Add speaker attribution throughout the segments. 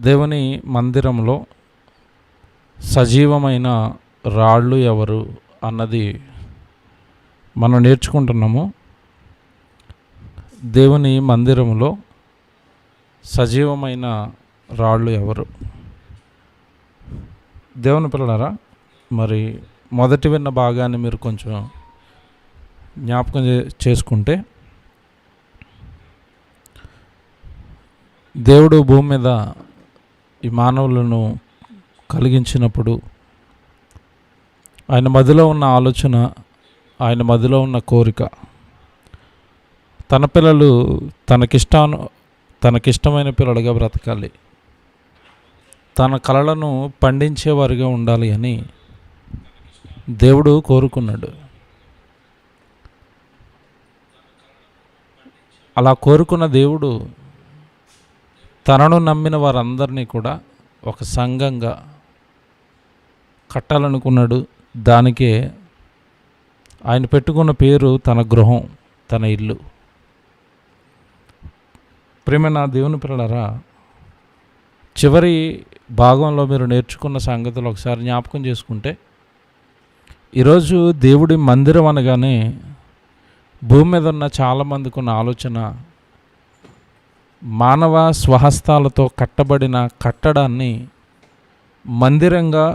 Speaker 1: దేవుని మందిరంలో సజీవమైన రాళ్ళు ఎవరు అన్నది మనం నేర్చుకుంటున్నాము. దేవుని మందిరంలో సజీవమైన రాళ్ళు ఎవరు? దేవుని పిల్లలారా, మరి మొదటి విన్న భాగాన్ని మీరు కొంచెం జ్ఞాపకం చేసుకుంటే, దేవుడు భూమి మీద ఈ మానవులను కలిగించినప్పుడు ఆయన మదిలో ఉన్న ఆలోచన, ఆయన మదిలో ఉన్న కోరిక, తన పిల్లలు తనకిష్టమైన పిల్లలుగా బ్రతకాలి, తన కలలను పండించేవారిగా ఉండాలి అని దేవుడు కోరుకున్నాడు. అలా కోరుకున్న దేవుడు తనను నమ్మిన వారందరినీ కూడా ఒక సంఘంగా కట్టాలనుకున్నాడు. దానికే ఆయన పెట్టుకున్న పేరు తన గృహం, తన ఇల్లు. ప్రియమైన దేవుని పిల్లలారా, చివరి భాగంలో మీరు నేర్చుకున్న సంగతులు ఒకసారి జ్ఞాపకం చేసుకుంటే, ఈరోజు దేవుడి మందిరం అనగానే భూమి మీద ఉన్న చాలామందికి ఉన్న ఆలోచన, మానవ స్వహస్తాలతో కట్టబడిన కట్టడాన్ని మందిరంగా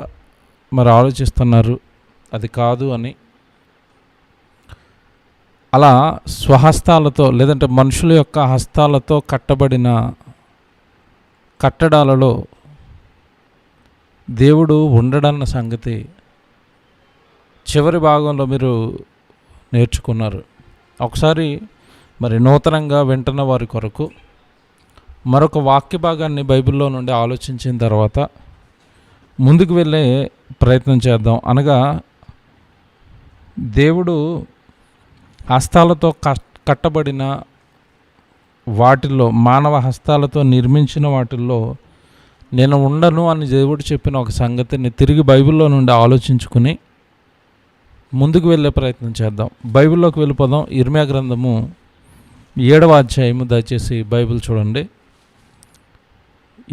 Speaker 1: మరి ఆలోచిస్తున్నారు. అది కాదు అని. అలా స్వహస్తాలతో లేదంటే మనుషుల యొక్క హస్తాలతో కట్టబడిన కట్టడాలలో దేవుడు ఉండడన్న సంగతి చివరి భాగంలో మీరు నేర్చుకున్నారు. ఒకసారి మరి నూతనంగా వింటున్న వారి కొరకు మరొక వాక్య భాగాన్ని బైబిల్లో నుండి ఆలోచించిన తర్వాత ముందుకు వెళ్ళే ప్రయత్నం చేద్దాం. అనగా దేవుడు హస్తాలతో కట్టబడిన వాటిల్లో, మానవ హస్తాలతో నిర్మించిన వాటిల్లో నేను ఉండను అని దేవుడు చెప్పిన ఒక సంగతిని తిరిగి బైబిల్లో నుండి ఆలోచించుకుని ముందుకు వెళ్ళే ప్రయత్నం చేద్దాం. బైబిల్లోకి వెళ్ళిపోదాం. ఇర్మియా గ్రంథము 7వ అధ్యాయము, దయచేసి బైబిల్ చూడండి.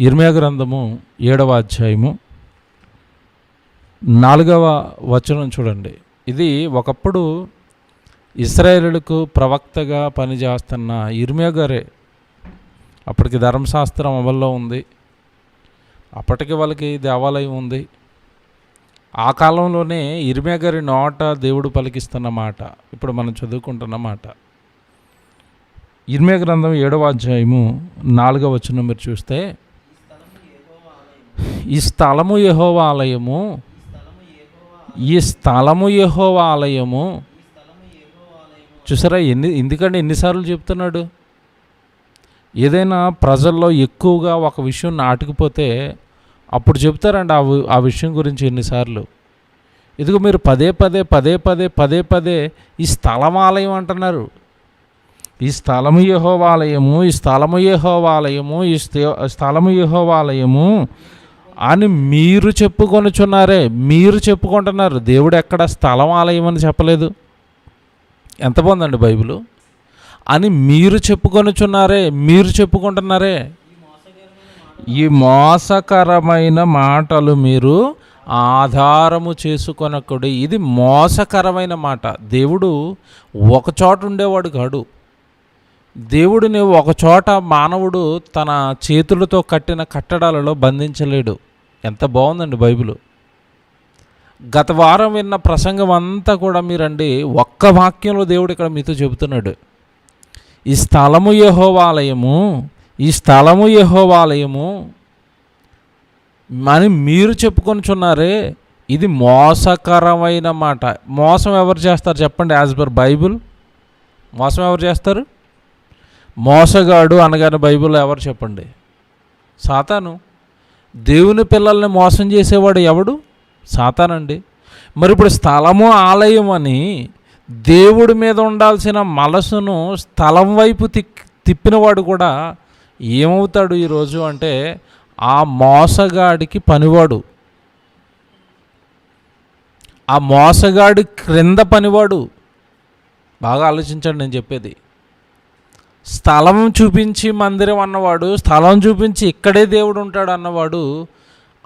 Speaker 1: ఇర్మియా గ్రంథము 7వ అధ్యాయము 4వ వచనం చూడండి. ఇది ఒకప్పుడు ఇశ్రాయేలులకు ప్రవక్తగా పనిచేస్తున్న ఇర్మియా గారే. అప్పటికి ధర్మశాస్త్రం అమల్లో ఉంది, అప్పటికి వాళ్ళకి దేవాలయం ఉంది. ఆ కాలంలోనే ఇర్మియా గారి నోట దేవుడు పలికిస్తున్న మాట ఇప్పుడు మనం చదువుకుంటున్న మాట. ఇర్మియా గ్రంథం 7వ అధ్యాయము 4వ వచనం మీరు చూస్తే, ఈ స్థలము యెహోవా ఆలయము, ఈ స్థలము యెహోవా ఆలయము. చూసారా, ఎందుకంటే ఎన్నిసార్లు చెప్తున్నాడు? ఏదైనా ప్రజల్లో ఎక్కువగా ఒక విషయం నాటుకుపోతే అప్పుడు చెప్తారండి ఆ విషయం గురించి ఎన్నిసార్లు. ఇదిగో మీరు పదే పదే ఈ స్థలం ఆలయం అంటున్నారు. ఈ స్థలము యెహోవా ఆలయము, ఈ స్థలము యెహోవా ఆలయము, ఈ స్థలము యెహోవా ఆలయము అని మీరు చెప్పుకొనుచున్నారే. మీరు చెప్పుకుంటున్నారు. దేవుడు ఎక్కడ స్థలం ఆలయం అని చెప్పలేదు. ఎంత బాగుందండి బైబిలు. అని మీరు చెప్పుకొనుచున్నారే, మీరు చెప్పుకుంటున్నారే. ఈ మోసకరమైన మాటలు మీరు ఆధారము చేసుకొనకుడి. ఇది మోసకరమైన మాట. దేవుడు ఒకచోట ఉండేవాడు కాడు. దేవుడిని ఒకచోట మానవుడు తన చేతులతో కట్టిన కట్టడాలలో బంధించలేడు. ఎంత బాగుందండి బైబిలు. గత వారం విన్న ప్రసంగం అంతా కూడా మీరండి ఒక్క వాక్యంలో దేవుడు ఇక్కడ మీతో చెబుతున్నాడు. ఈ స్థలము యెహోవా ఆలయము, ఈ స్థలము యెహోవా ఆలయము అని మీరు చెప్పుకొనుచున్నారే. ఇది మోసకరమైన మాట. మోసం ఎవరు చేస్తారు చెప్పండి? యాజ్ పర్ బైబిల్ మోసం ఎవరు చేస్తారు? మోసగాడు అనగానే బైబిల్లో ఎవరు చెప్పండి? సాతాను. దేవుని పిల్లల్ని మోసం చేసేవాడు ఎవడు? సాతానండి. మరి ఇప్పుడు స్థలము ఆలయం అని దేవుడి మీద ఉండాల్సిన మనసును స్థలం వైపు తిప్పినవాడు కూడా ఏమవుతాడు ఈరోజు అంటే ఆ మోసగాడికి పనివాడు, ఆ మోసగాడి క్రింద పనివాడు. బాగా ఆలోచించండి నేను చెప్పేది. స్థలం చూపించి మందిరం అన్నవాడు, స్థలం చూపించి ఇక్కడే దేవుడు ఉంటాడు అన్నవాడు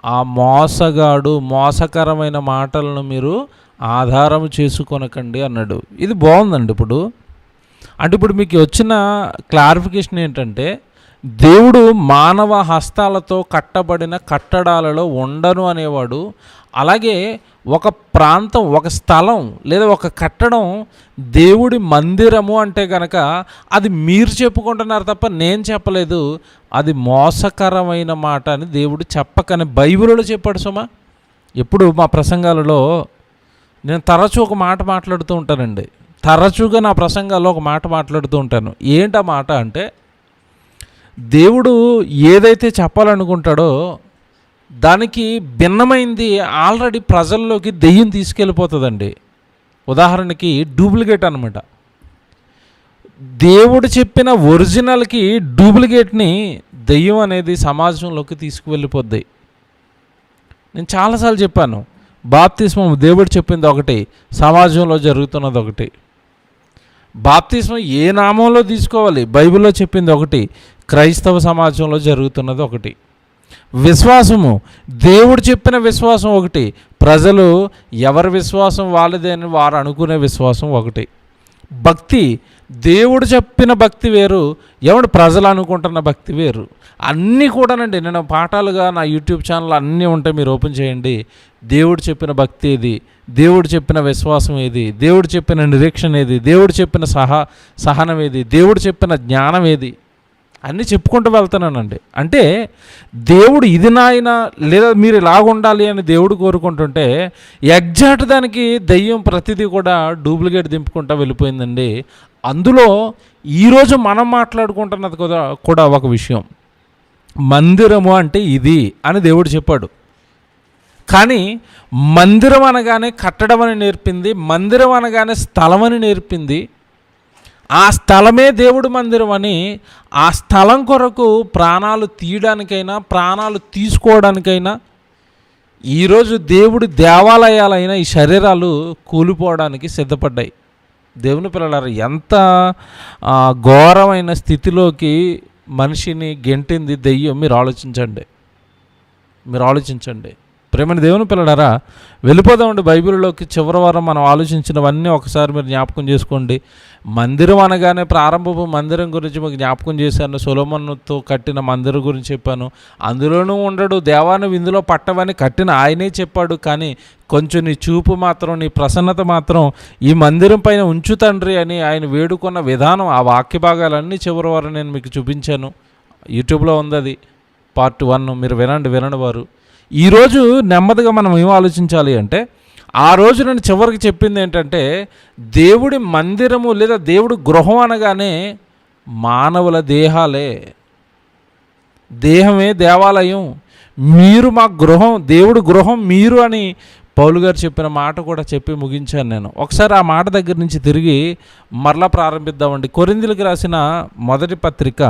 Speaker 1: ఆ మోసగాడు. మోసకరమైన మాటలను మీరు ఆధారం చేసుకొనకండి అన్నాడు. ఇది బాగుందండి. ఇప్పుడు మీకు వచ్చిన క్లారిఫికేషన్ ఏంటంటే, దేవుడు మానవ హస్తాలతో కట్టబడిన కట్టడాలలో ఉండను అనేవాడు. అలాగే ఒక ప్రాంతం, ఒక స్థలం లేదా ఒక కట్టడం దేవుడి మందిరము అంటే కనుక అది మీరు చెప్పుకుంటున్నారు తప్ప నేను చెప్పలేదు. అది మోసకరమైన మాట అని దేవుడు చెప్పకని బైబిల్లో చెప్పాడు. సుమా, ఎప్పుడు మా ప్రసంగాలలో నేను తరచూ ఒక మాట మాట్లాడుతూ ఉంటానండి. తరచుగా నా ప్రసంగాల్లో ఒక మాట మాట్లాడుతూ ఉంటాను. ఏంటా మాట అంటే, దేవుడు ఏదైతే చెప్పాలనుకుంటాడో దానికి భిన్నమైంది ఆల్రెడీ ప్రజల్లోకి దెయ్యం తీసుకెళ్ళిపోతుందండి. ఉదాహరణకి డూప్లికేట్ అనమాట. దేవుడు చెప్పిన ఒరిజినల్కి డూప్లికేట్ని దెయ్యం అనేది సమాజంలోకి తీసుకువెళ్ళిపోద్ది. నేను చాలాసార్లు చెప్పాను, బాప్తిస్మం దేవుడు చెప్పింది ఒకటి, సమాజంలో జరుగుతున్నది ఒకటి. బాప్తిస్మం ఏ నామంలో తీసుకోవాలి, బైబిల్లో చెప్పింది ఒకటి, క్రైస్తవ సమాజంలో జరుగుతున్నది ఒకటి. విశ్వాసము, దేవుడు చెప్పిన విశ్వాసం ఒకటి, ప్రజలు ఎవరి విశ్వాసం వాళ్ళదే అని వారు అనుకునే విశ్వాసం ఒకటి. భక్తి, దేవుడు చెప్పిన భక్తి వేరు, ఎవడు ప్రజలు అనుకుంటున్న భక్తి వేరు. అన్నీ కూడానండి, నేను పాఠాలుగా నా యూట్యూబ్ ఛానల్ అన్నీ ఉంటాయి, మీరు ఓపెన్ చేయండి. దేవుడు చెప్పిన భక్తి ఏది, దేవుడు చెప్పిన విశ్వాసం ఏది, దేవుడు చెప్పిన నిరీక్షణ ఏది, దేవుడు చెప్పిన సహనం ఏది, దేవుడు చెప్పిన జ్ఞానం ఏది, అన్నీ చెప్పుకుంటూ వెళ్తానండి. అంటే దేవుడు ఇది నాయన లేదా మీరు ఇలాగుండాలి అని దేవుడు కోరుకుంటుంటే ఎగ్జాక్ట్ దానికి దెయ్యం ప్రతిదీ కూడా డూప్లికేట్ దింపుకుంటూ వెళ్ళిపోయిందండి. అందులో ఈరోజు మనం మాట్లాడుకుంటున్నది కూడా ఒక విషయం, మందిరము అంటే ఇది అని దేవుడు చెప్పాడు. కానీ మందిరం అనగానే కట్టడం అని నేర్పింది, మందిరం అనగానే స్థలం అని నేర్పింది. ఆ స్థలమే దేవుడు మందిరం అని, ఆ స్థలం కొరకు ప్రాణాలు తీయడానికైనా ప్రాణాలు తీసుకోవడానికైనా, ఈరోజు దేవుడి దేవాలయాలైన ఈ శరీరాలు కూలిపోవడానికి సిద్ధపడ్డాయి. దేవుని పిల్లలారా, ఎంత ఘోరమైన స్థితిలోకి మనిషిని గెంటింది దెయ్యం, మీరు ఆలోచించండి. ప్రేమని దేవుని పిల్లలారా, వెళ్ళిపోదామండి బైబిల్లోకి. చివరి వారం మనం ఆలోచించినవన్నీ ఒకసారి మీరు జ్ఞాపకం చేసుకోండి. మందిరం అనగానే ప్రారంభపు మందిరం గురించి మీకు జ్ఞాపకం చేశాను. సొలొమోనుతో కట్టిన మందిరం గురించి చెప్పాను. అందులోనూ ఉండడు, దేవాన్ని ఇందులో పట్టవని కట్టిన ఆయనే చెప్పాడు. కానీ కొంచెం నీ చూపు మాత్రం, నీ ప్రసన్నత మాత్రం ఈ మందిరం పైన ఉంచు తండ్రి అని ఆయన వేడుకున్న విధానం, ఆ వాక్య భాగాలన్నీ చివరి వారం నేను మీకు చూపించాను. యూట్యూబ్లో ఉంది, అది పార్ట్ 1. మీరు వినండి వారు. ఈరోజు నెమ్మదిగా మనం ఏం ఆలోచించాలి అంటే, ఆ రోజు నేను చివరికి చెప్పింది ఏంటంటే, దేవుడి మందిరము లేదా దేవుడి గృహం అనగానే మానవుల దేహాలే, దేహమే దేవాలయం, మీరు మా గృహం, దేవుడి గృహం మీరు అని పౌలు గారు చెప్పిన మాట కూడా చెప్పి ముగించాను నేను. ఒకసారి ఆ మాట దగ్గర నుంచి తిరిగి మరలా ప్రారంభిద్దామండి. కొరింథీయులకు రాసిన మొదటి పత్రిక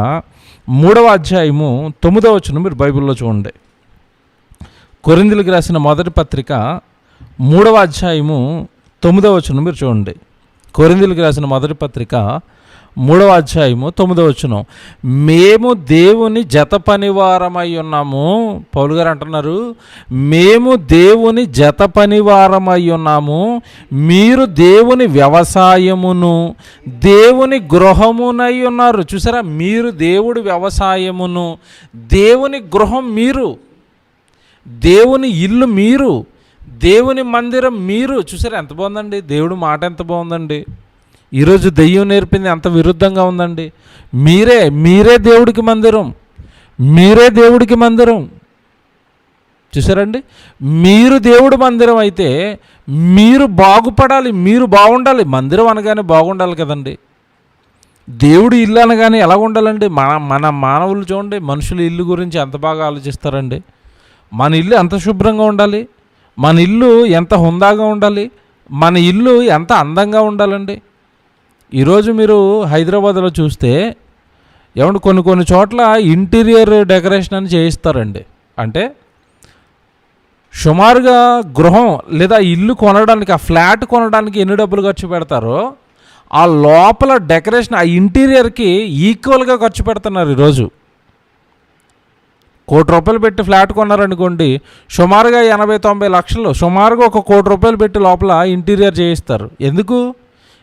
Speaker 1: 3వ అధ్యాయము 9వ వచనం మీరు బైబిల్లో చూడండి. కొరింథీయులకు రాసిన మొదటి పత్రిక 3వ అధ్యాయము 9వ వచనం మీరు చూడండి. కొరింథీయులకు రాసిన మొదటి పత్రిక 3వ అధ్యాయము 9వ వచనం. మేము దేవుని జత పనివారమై ఉన్నాము. పౌలు గారు అంటున్నారు, మేము దేవుని జత పనివారమై ఉన్నాము, మీరు దేవుని వ్యవసాయమును దేవుని గృహమునై ఉన్నారు. చూసారా, మీరు దేవుడి వ్యవసాయమును, దేవుని గృహం మీరు, దేవుని ఇల్లు మీరు, దేవుని మందిరం మీరు. చూసారా ఎంత బాగుందండి, దేవుడు మాట ఎంత బాగుందండి. ఈరోజు దెయ్యం నేర్పింది ఎంత విరుద్ధంగా ఉందండి. మీరే దేవుడికి మందిరం, మీరే దేవుడికి మందిరం. చూసారండి, మీరు దేవుడి మందిరం అయితే మీరు బాగుపడాలి, మీరు బాగుండాలి. మందిరం అనగానే బాగుండాలి కదండి. దేవుడి ఇల్లు అనగానే ఎలా ఉండాలండి? మన మానవులు చూడండి, మనుషుల ఇల్లు గురించి ఎంత బాగా ఆలోచిస్తారండి. మన ఇల్లు ఎంత శుభ్రంగా ఉండాలి, మన ఇల్లు ఎంత హుందాగా ఉండాలి, మన ఇల్లు ఎంత అందంగా ఉండాలండి. ఈరోజు మీరు హైదరాబాద్లో చూస్తే ఏమంటే కొన్ని చోట్ల ఇంటీరియర్ డెకరేషన్ అని చేయిస్తారండి. అంటే సుమారుగా గృహం లేదా ఇల్లు కొనడానికి, ఆ ఫ్లాట్ కొనడానికి ఎన్ని డబ్బులు ఖర్చు పెడతారో ఆ లోపల డెకరేషన్, ఆ ఇంటీరియర్కి ఈక్వల్గా ఖర్చు పెడుతున్నారు ఈరోజు. ₹1,00,00,000 పెట్టి ఫ్లాట్ కొన్నారనుకోండి, సుమారుగా 80-90 లక్షలు, సుమారుగా ₹1,00,00,000 పెట్టి లోపల ఇంటీరియర్ చేయిస్తారు. ఎందుకు?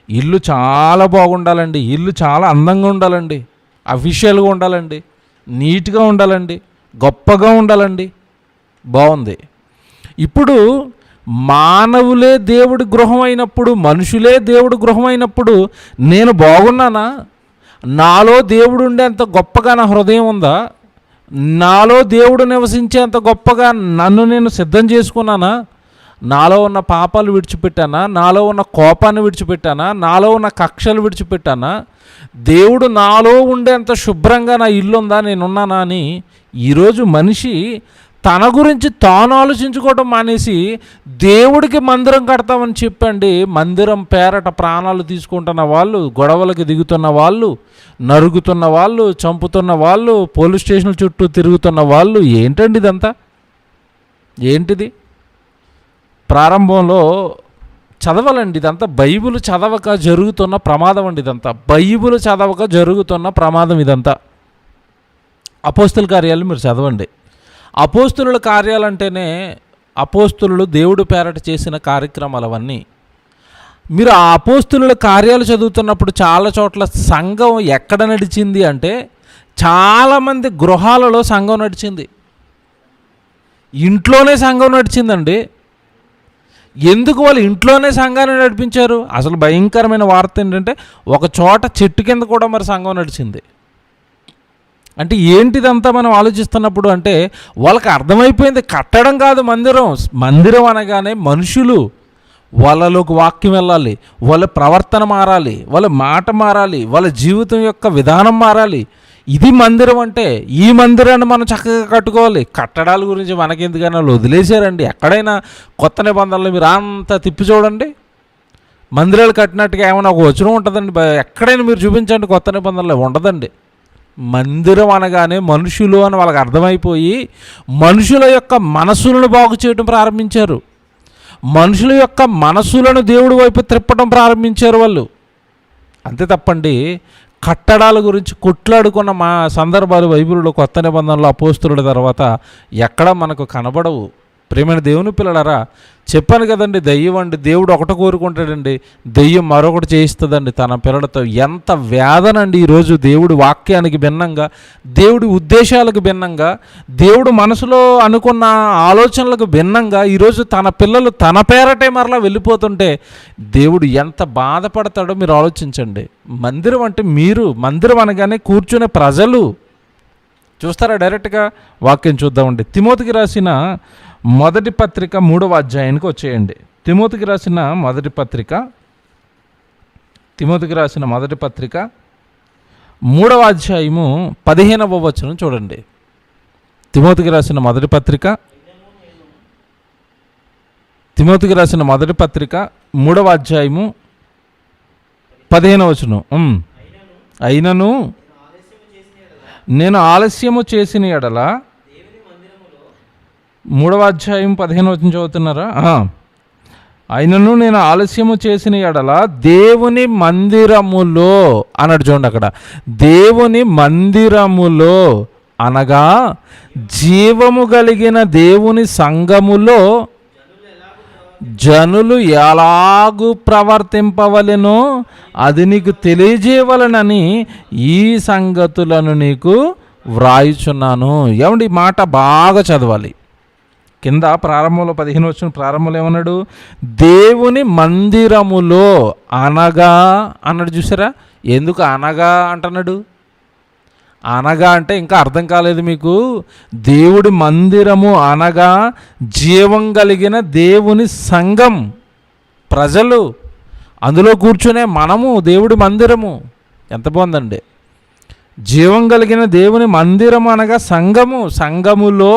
Speaker 1: ఇల్లు చాలా బాగుండాలండి, ఇల్లు చాలా అందంగా ఉండాలండి, అఫీషియల్గా ఉండాలండి, నీట్గా ఉండాలండి, గొప్పగా ఉండాలండి. బాగుంది. ఇప్పుడు మానవులే దేవుడి గృహం అయినప్పుడు, మనుషులే దేవుడి గృహం అయినప్పుడు నేను బాగున్నానా? నాలో దేవుడు ఉండేంత గొప్పగా నా హృదయం ఉందా? నాలో దేవుడు నివసించేంత గొప్పగా నన్ను నేను సిద్ధం చేసుకున్నానా? నాలో ఉన్న పాపాలు విడిచిపెట్టానా? నాలో ఉన్న కోపాన్ని విడిచిపెట్టానా? నాలో ఉన్న కక్షలు విడిచిపెట్టానా? దేవుడు నాలో ఉండేంత శుభ్రంగా నా ఇల్లు ఉందా, నేనున్నానా అని ఈరోజు మనిషి తన గురించి తాను ఆలోచించుకోవడం మానేసి దేవుడికి మందిరం కడతామని చెప్పండి, మందిరం పేరట ప్రాణాలు తీసుకుంటున్న వాళ్ళు, గొడవలకి దిగుతున్న వాళ్ళు, నరుగుతున్న వాళ్ళు, చంపుతున్న వాళ్ళు, పోలీస్ స్టేషన్ల చుట్టూ తిరుగుతున్న వాళ్ళు. ఏంటండి ఇదంతా? ఏంటిది? ప్రారంభంలో చదవాలండి ఇదంతా. బైబిల్ చదవక జరుగుతున్న ప్రమాదం అండి ఇదంతా. బైబిల్ చదవక జరుగుతున్న ప్రమాదం ఇదంతా. అపోస్తుల కార్యాలు మీరు చదవండి. అపోస్తుల కార్యాలంటేనే అపోస్తులు దేవుడు పేరట చేసిన కార్యక్రమాలు అవన్నీ. మీరు ఆ అపోస్తుల కార్యాలు చదువుతున్నప్పుడు చాలా చోట్ల సంఘం ఎక్కడ నడిచింది అంటే, చాలామంది గృహాలలో సంఘం నడిచింది, ఇంట్లోనే సంఘం నడిచిందండి. ఎందుకు వాళ్ళు ఇంట్లోనే సంఘాన్ని నడిపించారు? అసలు భయంకరమైన వార్త ఏంటంటే, ఒక చోట చెట్టు కింద కూడా మరి సంఘం నడిచింది. అంటే ఏంటిదంతా మనం ఆలోచిస్తున్నప్పుడు అంటే, వాళ్ళకి అర్థమైపోయింది కట్టడం కాదు మందిరం. మందిరం అనగానే మనుషులు, వాళ్ళలోకి వాక్యం వెళ్ళాలి, వాళ్ళ ప్రవర్తన మారాలి, వాళ్ళ మాట మారాలి, వాళ్ళ జీవితం యొక్క విధానం మారాలి. ఇది మందిరం అంటే. ఈ మందిరాన్ని మనం చక్కగా కట్టుకోవాలి. కట్టడాల గురించి మనకెందుకైనా వదిలేశారండి. ఎక్కడైనా కొత్త నిబంధనలు మీరు అంతా తిప్పి చూడండి, మందిరాలు కట్టినట్టుగా ఏమైనా ఒక వచనం ఉంటుందండి? ఎక్కడైనా మీరు చూపించండి, కొత్త నిబంధనలు ఉండదండి. మందిరం అనగానే మనుషులు అని వాళ్ళకి అర్థమైపోయి మనుషుల యొక్క మనసులను బాగు చేయడం ప్రారంభించారు. మనుషుల యొక్క మనసులను దేవుడి వైపు త్రిప్పడం ప్రారంభించారు వాళ్ళు. అంతే తప్పండి కట్టడాల గురించి కొట్లాడుకున్న మా సందర్భాలు బైబిల్లో కొత్త నిబంధనలు అపోస్తుల తర్వాత ఎక్కడ మనకు కనబడవు. ప్రేమైన దేవుని పిల్లలారా, చెప్పాను కదండి, దెయ్యం అండి దేవుడు ఒకటి కోరుకుంటాడండి, దెయ్యం మరొకటి చేయిస్తుందండి తన పిల్లలతో. ఎంత వేదన అండి ఈరోజు. దేవుడి వాక్యానికి భిన్నంగా, దేవుడి ఉద్దేశాలకు భిన్నంగా, దేవుడు మనసులో అనుకున్న ఆలోచనలకు భిన్నంగా ఈరోజు తన పిల్లలు తన పేరటే మరలా వెళ్ళిపోతుంటే దేవుడు ఎంత బాధపడతాడో మీరు ఆలోచించండి. మందిరం అంటే మీరు, మందిరం అనగానే కూర్చునే ప్రజలు. చూస్తారా? డైరెక్ట్గా వాక్యం చూద్దామండి. తిమోతికి రాసిన మొదటి పత్రిక 3వ అధ్యాయానికి వచ్చేయండి. తిమోతికి రాసిన మొదటి పత్రిక 3వ అధ్యాయము 15వ వచనం చూడండి. తిమోతికి రాసిన మొదటి పత్రిక 3వ అధ్యాయము 15వ వచనం. అయినను నేను ఆలస్యము చేసిన ఎడల, 3వ అధ్యాయం 15వ వచనం చదువుతున్నారా? అయినను నేను ఆలస్యము చేసిన ఎడల దేవుని మందిరములో అన్నాడు. చూడండి అక్కడ, దేవుని మందిరములో అనగా జీవము కలిగిన దేవుని సంఘములో జనులు ఎలాగూ ప్రవర్తింపవలెనో అది నీకు తెలియజేయవలనని ఈ సంగతులను నీకు వ్రాయుచున్నాను. ఏమండి, మాట బాగా చదవాలి. కింద ప్రారంభంలో 15 వచ్చిన ప్రారంభంలో ఏమన్నాడు? దేవుని మందిరములో అనగా అన్నాడు. చూసారా? ఎందుకు అనగా అంటున్నాడు? అనగా అంటే ఇంకా అర్థం కాలేదు మీకు? దేవుడి మందిరము అనగా జీవం కలిగిన దేవుని సంఘం, ప్రజలు, అందులో కూర్చునే మనము దేవుడి మందిరము. ఎంత బాగుందండి! జీవం కలిగిన దేవుని మందిరము అనగా సంఘము, సంఘములో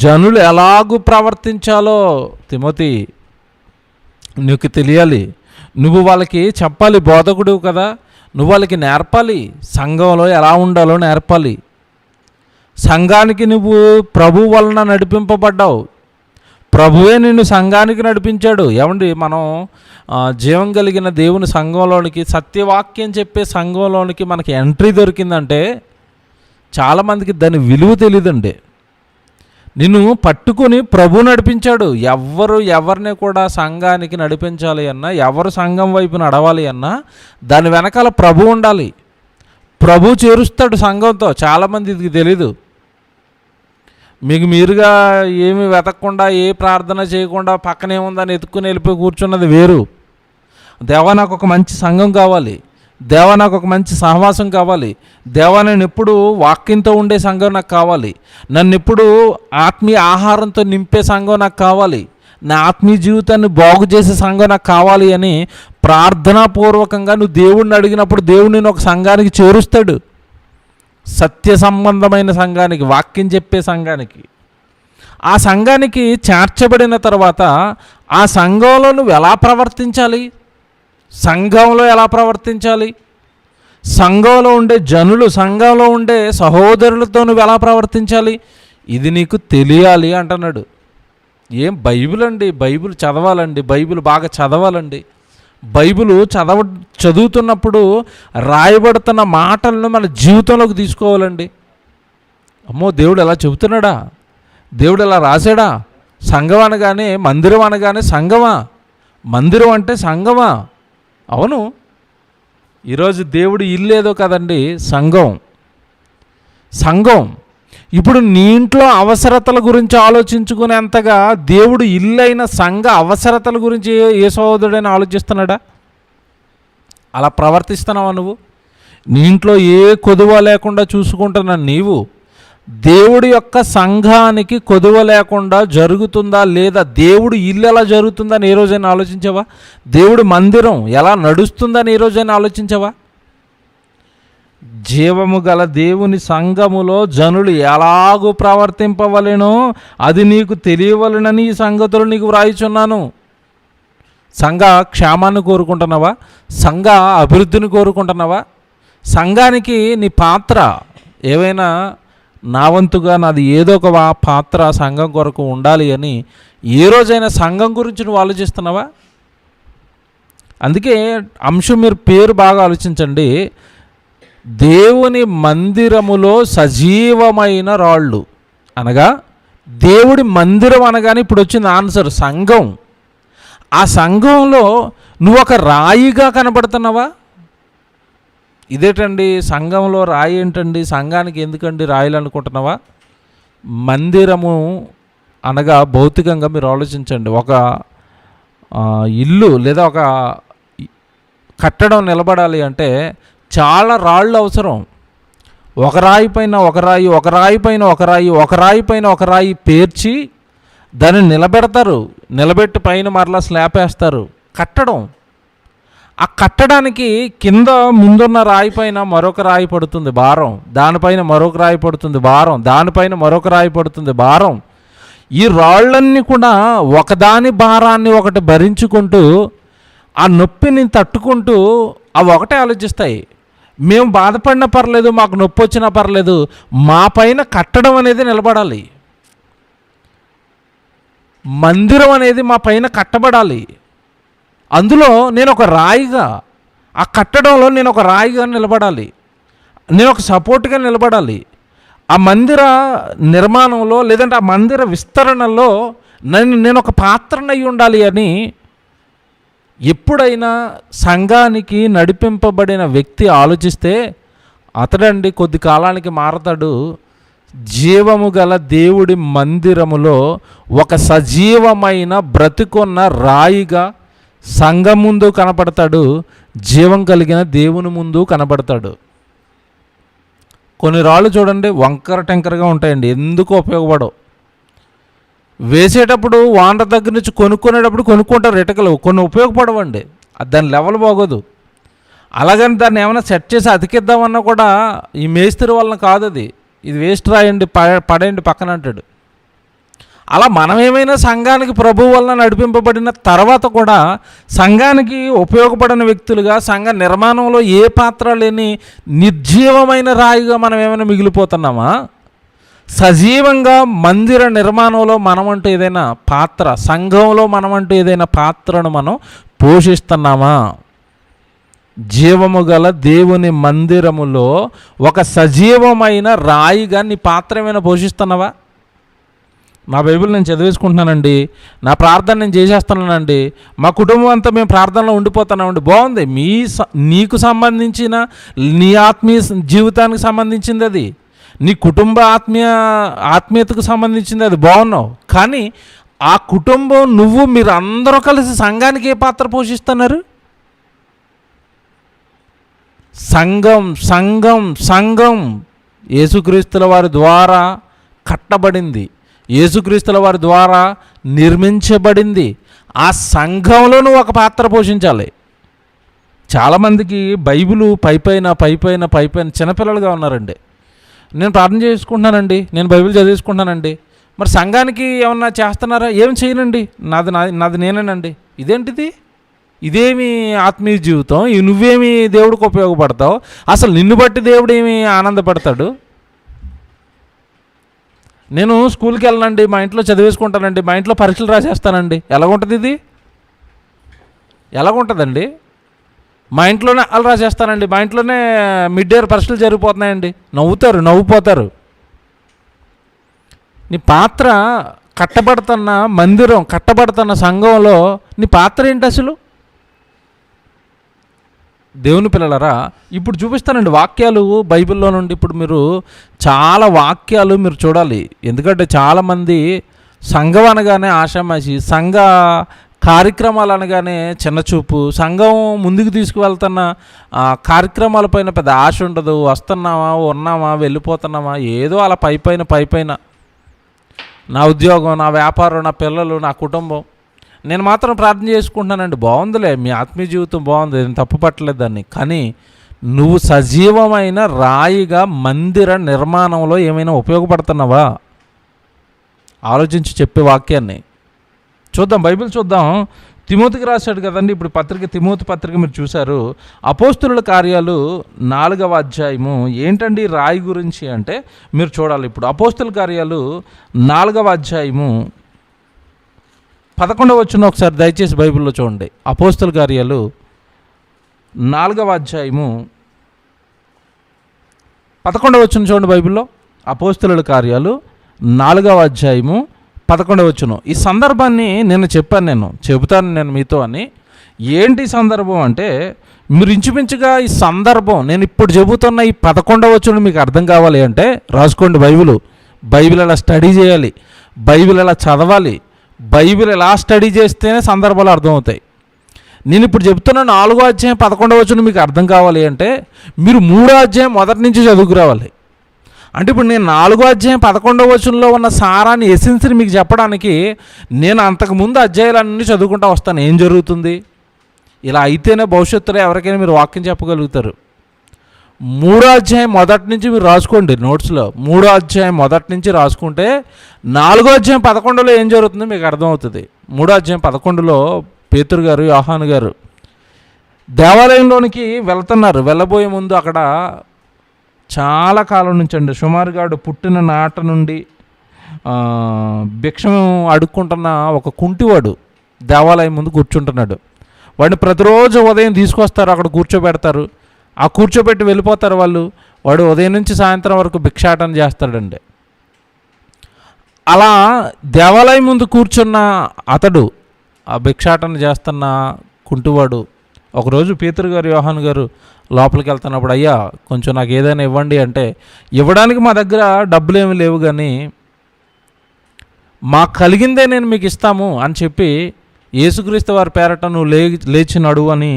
Speaker 1: జనులు ఎలాగూ ప్రవర్తించాలో తిమోతి నీకు తెలియాలి. నువ్వు వాళ్ళకి చెప్పాలి, బోధకుడు కదా, నువ్వు వాళ్ళకి నేర్పాలి. సంఘంలో ఎలా ఉండాలో నేర్పాలి. సంఘానికి నువ్వు ప్రభు వలన నడిపింపబడ్డావు. ప్రభువే నిన్ను సంఘానికి నడిపించాడు. ఏమండి, మనం జీవం కలిగిన దేవుని సంఘంలోనికి, సత్యవాక్యం చెప్పే సంఘంలోనికి మనకి ఎంట్రీ దొరికిందంటే చాలామందికి దాని విలువ తెలియదండి. నిన్ను పట్టుకుని ప్రభు నడిపించాడు. ఎవరిని కూడా సంఘానికి నడిపించాలి అన్నా, ఎవరు సంఘం వైపు నడవాలి అన్నా దాని వెనకాల ప్రభు ఉండాలి. ప్రభు చేరుస్తాడు సంఘంతో. చాలామంది ఇది తెలీదు. మీకు మీరుగా ఏమి వెతకకుండా, ఏ ప్రార్థన చేయకుండా పక్కనే ఉందని ఎత్తుక్కుని వెళ్ళిపోయి కూర్చున్నది వేరు. దేవా నాకు ఒక మంచి సంఘం కావాలి, దేవా నాకు ఒక మంచి సహవాసం కావాలి, దేవా నేను ఎప్పుడు వాక్యంతో ఉండే సంఘం నాకు కావాలి, నన్ను ఎప్పుడు ఆత్మీయ ఆహారంతో నింపే సంఘం నాకు కావాలి, నా ఆత్మీయ జీవితాన్ని బాగు చేసే సంఘం నాకు కావాలి అని ప్రార్థనాపూర్వకంగా నువ్వు దేవుడిని అడిగినప్పుడు దేవుడు నేను ఒక సంఘానికి చేరుస్తాడు. సత్య సంబంధమైన సంఘానికి, వాక్యం చెప్పే సంఘానికి. ఆ సంఘానికి చేర్చబడిన తర్వాత ఆ సంఘంలో నువ్వు ఎలా ప్రవర్తించాలి, సంఘంలో ఎలా ప్రవర్తించాలి, సంఘంలో ఉండే జనులు, సంఘంలో ఉండే సహోదరులతో నువ్వు ఎలా ప్రవర్తించాలి, ఇది నీకు తెలియాలి అంటున్నాడు. ఏం బైబిల్ అండి, బైబిల్ చదవాలండి, బైబిల్ బాగా చదవాలండి. బైబిల్ చదువుతున్నప్పుడు రాయబడుతున్న మాటలను మన జీవితంలోకి తీసుకోవాలండి. అమ్మో, దేవుడు ఎలా చెబుతున్నాడా, దేవుడు ఎలా రాశాడా. సంఘం అనగానే, మందిరం అనగానే సంఘమా, మందిరం అంటే సంఘమా? అవును, ఈరోజు దేవుడు ఇల్లేదో కదండి, సంఘం. ఇప్పుడు నీ ఇంట్లో అవసరతల గురించి ఆలోచించుకునేంతగా దేవుడు ఇల్లైన సంఘ అవసరతల గురించి ఏ సహోదరుడైనా ఆలోచిస్తున్నాడా? అలా ప్రవర్తిస్తున్నావా నువ్వు? నీ ఇంట్లో ఏ కొదువ లేకుండా చూసుకుంటున్నా నీవు దేవుడి యొక్క సంఘానికి కొదువ లేకుండా జరుగుతుందా లేదా, దేవుడు ఇల్లు ఎలా జరుగుతుందని ఏ రోజైనా ఆలోచించావా? దేవుడి మందిరం ఎలా నడుస్తుందని ఏ రోజైనా ఆలోచించావా? జీవము గల దేవుని సంఘములో జనులు ఎలాగూ ప్రవర్తింపవలెనో అది నీకు తెలియవలెనని ఈ సంగతులు నీకు వ్రాయిచున్నాను. సంఘ క్షేమాన్ని కోరుకుంటున్నావా? సంఘ అభివృద్ధిని కోరుకుంటున్నావా? సంఘానికి నీ పాత్ర ఏవైనా, నా వంతుగా నాది ఏదో ఒక పాత్ర సంఘం కొరకు ఉండాలి అని ఏ రోజైనా సంఘం గురించి నువ్వు ఆలోచిస్తున్నావా? అందుకే అంశం మీరు పేరు బాగా ఆలోచించండి. దేవుని మందిరములో సజీవమైన రాళ్ళు అనగా, దేవుడి మందిరం అనగానే ఇప్పుడు వచ్చింది ఆన్సర్ సంఘం. ఆ సంఘంలో నువ్వు ఒక రాయిగా కనబడుతున్నావా? ఇదేటండి సంఘంలో రాయి ఏంటండి, సంఘానికి ఎందుకండి రాయిలు అనుకుంటున్నావా? మందిరము అనగా భౌతికంగా మీరు ఆలోచించండి. ఒక ఇల్లు లేదా ఒక కట్టడం నిలబడాలి అంటే చాలా రాళ్ళు అవసరం. ఒక రాయి పైన ఒక రాయి, ఒక రాయి పైన ఒక రాయి, ఒక రాయి పైన ఒక రాయి పేర్చి దాన్ని నిలబెడతారు. నిలబెట్టి పైన మరలా స్లాబ్ వేస్తారు. కట్టడం. ఆ కట్టడానికి కింద ముందున్న రాయి పైన మరొక రాయి పడుతుంది భారం, దానిపైన మరొక రాయి పడుతుంది భారం, దానిపైన మరొక రాయి పడుతుంది భారం. ఈ రాళ్ళన్నీ కూడా ఒకదాని భారాన్ని ఒకటి భరించుకుంటూ, ఆ నొప్పిని తట్టుకుంటూ అవి ఒకటే ఆలోచిస్తాయి. మేము బాధపడినా పర్లేదు, మాకు నొప్పి వచ్చినా పర్లేదు, మా పైన కట్టడం అనేది నిలబడాలి, మందిరం అనేది మా పైన కట్టబడాలి. అందులో నేను ఒక రాయిగా, ఆ కట్టడంలో నేను ఒక రాయిగా నిలబడాలి, నేను ఒక సపోర్ట్గా నిలబడాలి. ఆ మందిర నిర్మాణంలో లేదంటే ఆ మందిర విస్తరణలో నేను ఒక పాత్రనై ఉండాలి అని ఎప్పుడైనా సంఘానికి నడిపింపబడిన వ్యక్తి ఆలోచిస్తే అతడండి కొద్ది కాలానికి మారతాడు. జీవము గల దేవుడి మందిరములో ఒక సజీవమైన బ్రతికున్న రాయిగా సంఘం ముందు కనపడతాడు, జీవం కలిగిన దేవుని ముందు కనపడతాడు. కొన్ని రాళ్ళు చూడండి వంకర టెంకరగా ఉంటాయండి, ఎందుకు ఉపయోగపడవు. వేసేటప్పుడు వాండర్ దగ్గర నుంచి కొనుక్కునేటప్పుడు కొనుక్కుంటారు ఇటుకలు, కొన్ని ఉపయోగపడవండి, దాని లెవెల్ బాగోదు. అలాగని దాన్ని ఏమైనా సెట్ చేసి అతికిద్దామన్నా కూడా ఈ మేస్త్రి వలన కాదు, అది ఇది వేస్ట్ రాయండి పడేయండి పక్కన అంటాడు. అలా మనం ఏమైనా సంఘానికి ప్రభు వలన నడిపింపబడిన తర్వాత కూడా సంఘానికి ఉపయోగపడిన వ్యక్తులుగా, సంఘ నిర్మాణంలో ఏ పాత్ర లేని నిర్జీవమైన రాయిగా మనం ఏమైనా మిగిలిపోతున్నామా? సజీవంగా మందిర నిర్మాణంలో మనమంటూ ఏదైనా పాత్ర, సంఘంలో మనమంటూ ఏదైనా పాత్రను మనం పోషిస్తున్నామా? జీవము గల దేవుని మందిరములో ఒక సజీవమైన రాయిగా నీ పాత్ర ఏమైనా పోషిస్తున్నావా? నా బైబిల్ నేను చదివేసుకుంటున్నానండి, నా ప్రార్థన నేను చేసేస్తున్నానండి, మా కుటుంబం అంతా మేము ప్రార్థనలో ఉండిపోతున్నామండి. బాగుంది, నీకు సంబంధించిన నీ ఆత్మీయ జీవితానికి సంబంధించింది అది, నీ కుటుంబ ఆత్మీయతకు సంబంధించింది అది, బాగున్నావు. కానీ ఆ కుటుంబం మీరు అందరూ కలిసి సంఘానికి ఏ పాత్ర పోషిస్తున్నారు? సంఘం సంఘం సంఘం యేసుక్రీస్తుల వారి ద్వారా కట్టబడింది, యేసుక్రీస్తుల వారి ద్వారా నిర్మించబడింది. ఆ సంఘంలో నువ్వు ఒక పాత్ర పోషించాలి. చాలామందికి బైబిలు పైపైన చిన్నపిల్లలుగా ఉన్నారండి. నేను ప్రార్థన చేసుకుంటున్నానండి, నేను బైబిల్ చదివేసుకుంటున్నానండి, మరి సంఘానికి ఏమన్నా చేస్తున్నారా? ఏం చేయనండి, నాది నేనేనండి. ఇదేంటిది? ఇదేమి ఆత్మీయ జీవితం? నువ్వేమి దేవుడికి ఉపయోగపడతావు? అసలు నిన్ను బట్టి దేవుడు ఏమి ఆనందపడతాడు? నేను స్కూల్కి వెళ్ళనండి, మా ఇంట్లో చదివేసుకుంటానండి, మా ఇంట్లో పరీక్షలు రాసేస్తానండి. ఎలాగుంటుంది ఇది? ఎలాగుంటుందండి? మా ఇంట్లోనే అలా రాసేస్తానండి, మా ఇంట్లోనే మిడ్ ఇయర్ పరీక్షలు జరిగిపోతున్నాయండి. నవ్వుపోతారు. నీ పాత్ర కట్టబడుతున్న మందిరం, కట్టబడుతున్న సంఘంలో నీ పాత్ర ఏంటి అసలు? దేవుని పిల్లలరా, ఇప్పుడు చూపిస్తానండి వాక్యాలు బైబిల్లో నుండి. ఇప్పుడు మీరు చాలా వాక్యాలు మీరు చూడాలి. ఎందుకంటే చాలామంది సంఘం అనగానే ఆషామాషి, సంఘ కార్యక్రమాలు అనగానే చిన్నచూపు, సంఘం ముందుకు తీసుకువెళ్తున్న కార్యక్రమాలపైన పెద్ద ఆశ ఉండదు. వస్తున్నామా, ఉన్నామా, వెళ్ళిపోతున్నామా, ఏదో అలా పైపైన నా ఉద్యోగం, నా వ్యాపారం, నా పిల్లలు, నా కుటుంబం. నేను మాత్రం ప్రార్థన చేసుకుంటున్నానండి. బాగుందిలే, మీ ఆత్మీయ జీవితం బాగుంది, నేను తప్పు పట్టలేదు దాన్ని. కానీ నువ్వు సజీవమైన రాయిగా మందిర నిర్మాణంలో ఏమైనా ఉపయోగపడుతున్నావా? ఆలోచించి చెప్పే వాక్యాన్ని చూద్దాం. బైబిల్ చూద్దాం. తిమోతికి రాశాడు కదండి. ఇప్పుడు తిమోతి పత్రిక మీరు చూశారు. అపోస్తుల కార్యాలు 4వ అధ్యాయము. ఏంటండి రాయి గురించి అంటే మీరు చూడాలి. ఇప్పుడు అపోస్తుల కార్యాలు 4వ అధ్యాయము 11వ వచనం ఒకసారి దయచేసి బైబిల్లో చూడండి. అపోస్తుల కార్యాలు 4వ అధ్యాయము 11వ వచనం చూడండి బైబిల్లో. అపోస్తుల కార్యాలు 4వ అధ్యాయము 11వ వచనం. ఈ సందర్భాన్ని చెబుతాను నేను మీతో అని. ఏంటి సందర్భం అంటే, మీరు ఇంచుమించుగా ఈ సందర్భం నేను ఇప్పుడు చెబుతున్న ఈ 11వ వచనం మీకు అర్థం కావాలి అంటే రాసుకోండి. బైబిల్ ఎలా స్టడీ చేయాలి, బైబిల్ ఎలా చదవాలి, బైబిల్ ఎలా స్టడీ చేస్తేనే సందర్భాలు అర్థమవుతాయి. నేను ఇప్పుడు చెప్తున్న 4వ అధ్యాయం 11వ వచనం మీకు అర్థం కావాలి అంటే మీరు 3వ అధ్యాయం మొదటి నుంచి చదువుకురావాలి. అంటే ఇప్పుడు నేను 4వ అధ్యాయం 11వ వచనంలో ఉన్న సారాన్ని, ఎసెన్స్ని మీకు చెప్పడానికి నేను అంతకుముందు అధ్యాయాలన్నీ చదువుకుంటూ వస్తాను. ఏం జరుగుతుంది? ఇలా అయితేనే భవిష్యత్తులో ఎవరికైనా మీరు వాక్యం చెప్పగలుగుతారు. 3వ అధ్యాయం మొదటి నుంచి మీరు రాసుకోండి నోట్స్లో. 3వ అధ్యాయం మొదటి నుంచి రాసుకుంటే 4వ అధ్యాయం 11లో ఏం జరుగుతుందో మీకు అర్థమవుతుంది. 3వ అధ్యాయం 11లో పేతురు గారు, యోహాను గారు దేవాలయంలోనికి వెళ్ళబోయే ముందు అక్కడ చాలా కాలం నుంచి అండి, సుమారుగా పుట్టిన నాట నుండి భిక్షం అడుక్కుంటున్న ఒక కుంటివాడు దేవాలయం ముందు కూర్చుంటున్నాడు. వాడిని ప్రతిరోజు ఉదయం తీసుకొస్తారు, అక్కడ కూర్చోబెడతారు. ఆ కూర్చోబెట్టి వెళ్ళిపోతారు వాళ్ళు. వాడు ఉదయం నుంచి సాయంత్రం వరకు భిక్షాటన చేస్తాడండి. అలా దేవాలయం ముందు కూర్చున్న అతడు, ఆ భిక్షాటన చేస్తున్న కుంటివాడు, ఒకరోజు పేతురు గారు, యోహాను గారు లోపలికి వెళ్తున్నప్పుడు, అయ్యా కొంచెం నాకు ఏదైనా ఇవ్వండి అంటే, ఇవ్వడానికి మా దగ్గర డబ్బులు ఏమి లేవు, కానీ మాకు కలిగిందే నేను మీకు ఇస్తాము అని చెప్పి యేసుక్రీస్తు వారి పేరట నువ్వు లేచి నడువు అని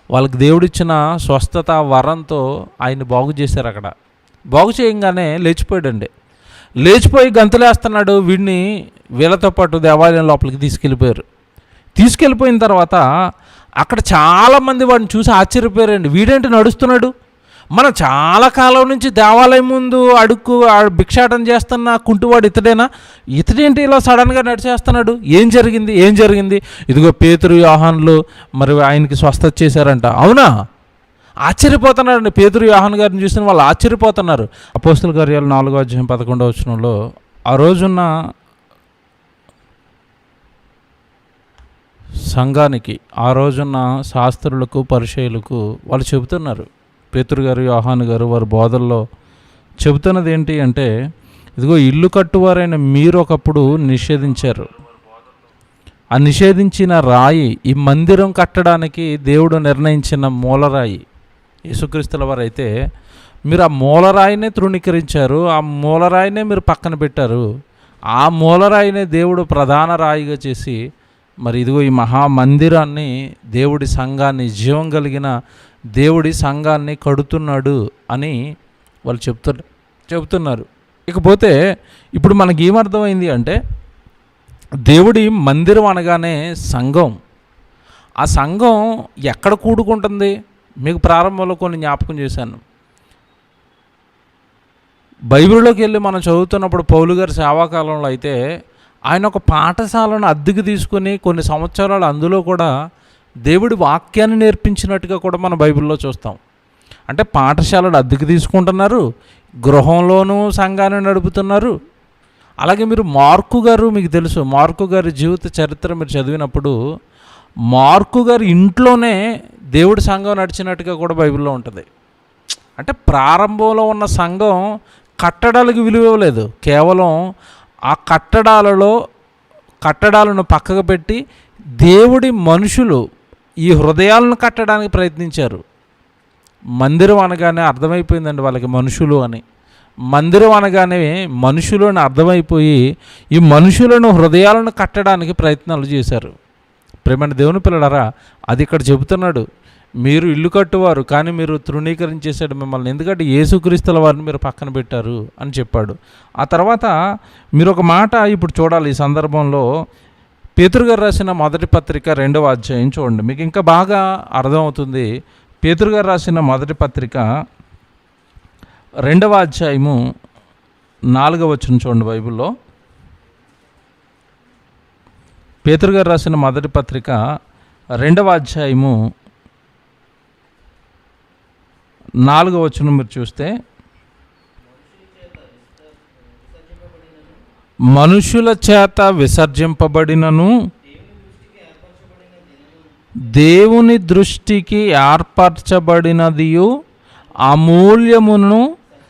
Speaker 1: వాళ్ళకి దేవుడిచ్చిన స్వస్థత వరంతో ఆయన బాగు చేశారు. అక్కడ బాగు చేయంగానే లేచిపోయాడండి. లేచిపోయి గంతులేస్తున్నాడు. వీళ్ళతో పాటు దేవాలయం లోపలికి తీసుకెళ్ళిపోయిన తర్వాత అక్కడ చాలామంది వాడిని చూసి ఆశ్చర్యపోయారండి. వీడేంటి నడుస్తున్నాడు? మనం చాలా కాలం నుంచి దేవాలయం ముందు భిక్షాటన చేస్తున్న కుంటివాడు ఇతడేంటి ఇలా సడన్గా నడిచేస్తున్నాడు? ఏం జరిగింది? ఇదిగో పేతురు, యోహానులు మరి ఆయనకి స్వస్థత చేశారంట. అవునా? ఆశ్చర్యపోతున్నారండి. పేతురు యోహాను గారిని చూసిన వాళ్ళు ఆశ్చర్యపోతున్నారు. అపోస్తల కార్యాలు 4:11 ఆ రోజున్న సంఘానికి, ఆ రోజున్న శాస్త్రులకు, పరిచయులకు వాళ్ళు చెబుతున్నారు. పేతురు గారు, యోహాను గారు వారి బోధల్లో చెబుతున్నది ఏంటి అంటే, ఇదిగో ఇల్లు కట్టువారైన మీరు ఒకప్పుడు నిషేధించారు. ఆ నిషేధించిన రాయి ఈ మందిరం కట్టడానికి దేవుడు నిర్ణయించిన మూలరాయి యేసుక్రీస్తుల వారు. అయితే మీరు ఆ మూలరాయినే తృణీకరించారు, ఆ మూలరాయినే మీరు పక్కన పెట్టారు. ఆ మూలరాయినే దేవుడు ప్రధాన రాయిగా చేసి మరి ఇదిగో ఈ మహామందిరాన్ని, దేవుడి సంఘాన్ని, జీవం కలిగిన దేవుడి సంఘాన్ని కడుతున్నాడు అని వాళ్ళు చెబుతున్నారు. ఇకపోతే ఇప్పుడు మనకి ఏమర్థమైంది అంటే, దేవుడి మందిరం అనగానే సంఘం. ఆ సంఘం ఎక్కడ కూడుకుంటుంది? మీకు ప్రారంభంలో కొన్ని జ్ఞాపకం చేశాను. బైబిల్లోకి వెళ్ళి మనం చదువుతున్నప్పుడు పౌలు గారి సేవాకాలంలో అయితే ఆయన ఒక పాఠశాలను అద్దెకు తీసుకుని కొన్ని సంవత్సరాలు అందులో కూడా దేవుడి వాక్యాన్ని నేర్పించినట్టుగా కూడా మనం బైబిల్లో చూస్తాం. అంటే పాఠశాలను అద్దెకు తీసుకుంటున్నారు, గృహంలోనూ సంఘాన్ని నడుపుతున్నారు. అలాగే మీరు మార్కు గారు, మీకు తెలుసు మార్కు గారి జీవిత చరిత్ర మీరు చదివినప్పుడు మార్కు గారి ఇంట్లోనే దేవుడి సంఘం నడిచినట్టుగా కూడా బైబిల్లో ఉంటుంది. అంటే ప్రారంభంలో ఉన్న సంఘం కట్టడాలకు విలువ ఇవ్వలేదు, కేవలం ఆ కట్టడాలను పక్కకు పెట్టి దేవుడి మనుషులు ఈ హృదయాలను కట్టడానికి ప్రయత్నించారు. మందిరం అనగానే అర్థమైపోయిందండి వాళ్ళకి మనుషులు అని. మందిరం అనగానే మనుషులు అని అర్థమైపోయి ఈ మనుషులను హృదయాలను కట్టడానికి ప్రయత్నాలు చేశారు. ప్రేమైన దేవుని పిల్లలారా, అది ఇక్కడ చెబుతున్నాడు. మీరు ఇల్లు కట్టువారు కానీ మీరు తృణీకరించేశాడు మిమ్మల్ని, ఎందుకంటే యేసుక్రీస్తుల వారిని మీరు పక్కన పెట్టారు అని చెప్పాడు. ఆ తర్వాత మీరు ఒక మాట ఇప్పుడు చూడాలి. ఈ సందర్భంలో పేతురు గారు రాసిన మొదటి పత్రిక 2వ అధ్యాయం చూడండి, మీకు ఇంకా బాగా అర్థమవుతుంది. పేతురు గారు రాసిన మొదటి పత్రిక 2వ అధ్యాయము 4వ వచనం చూడండి బైబిల్లో. పేతురు గారు రాసిన మొదటి పత్రిక 2వ అధ్యాయము 4వ వచనం మీరు చూస్తే, మనుషుల చేత విసర్జింపబడినను దేవుని దృష్టికి ఏర్పరచబడినదియు అమూల్యమును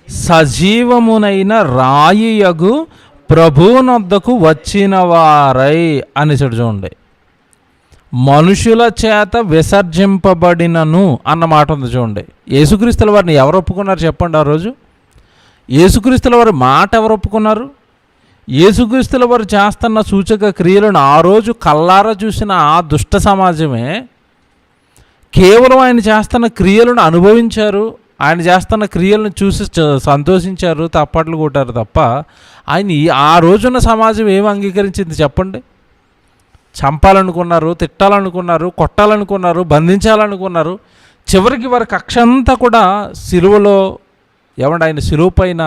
Speaker 1: సజీవమునైన రాయియగు ప్రభువునొద్దకు వచ్చిన వారై అని చూడండి. మనుషుల చేత విసర్జింపబడినను అన్న మాట ఉంది చూడండి. యేసుక్రీస్తుల వారిని ఎవరు ఒప్పుకున్నారు చెప్పండి? ఆ రోజు యేసుక్రీస్తుల వారి మాట ఎవరు ఒప్పుకున్నారు? యేసుక్రీస్తుల వారు చేస్తున్న సూచక క్రియలను ఆ రోజు కల్లారా చూసిన ఆ దుష్ట సమాజమే కేవలం ఆయన చేస్తున్న క్రియలను అనుభవించారు, ఆయన చేస్తున్న క్రియలను చూసి సంతోషించారు, తప్పట్లు కొట్టారు తప్ప ఆయన ఆ రోజున్న సమాజం ఏమి అంగీకరించింది చెప్పండి? చంపాలనుకున్నారు, తిట్టాలనుకున్నారు, కొట్టాలనుకున్నారు, బంధించాలనుకున్నారు. చివరికి వారి కక్ష అంతా కూడా సిలువలో ఆయన సిలువ పైన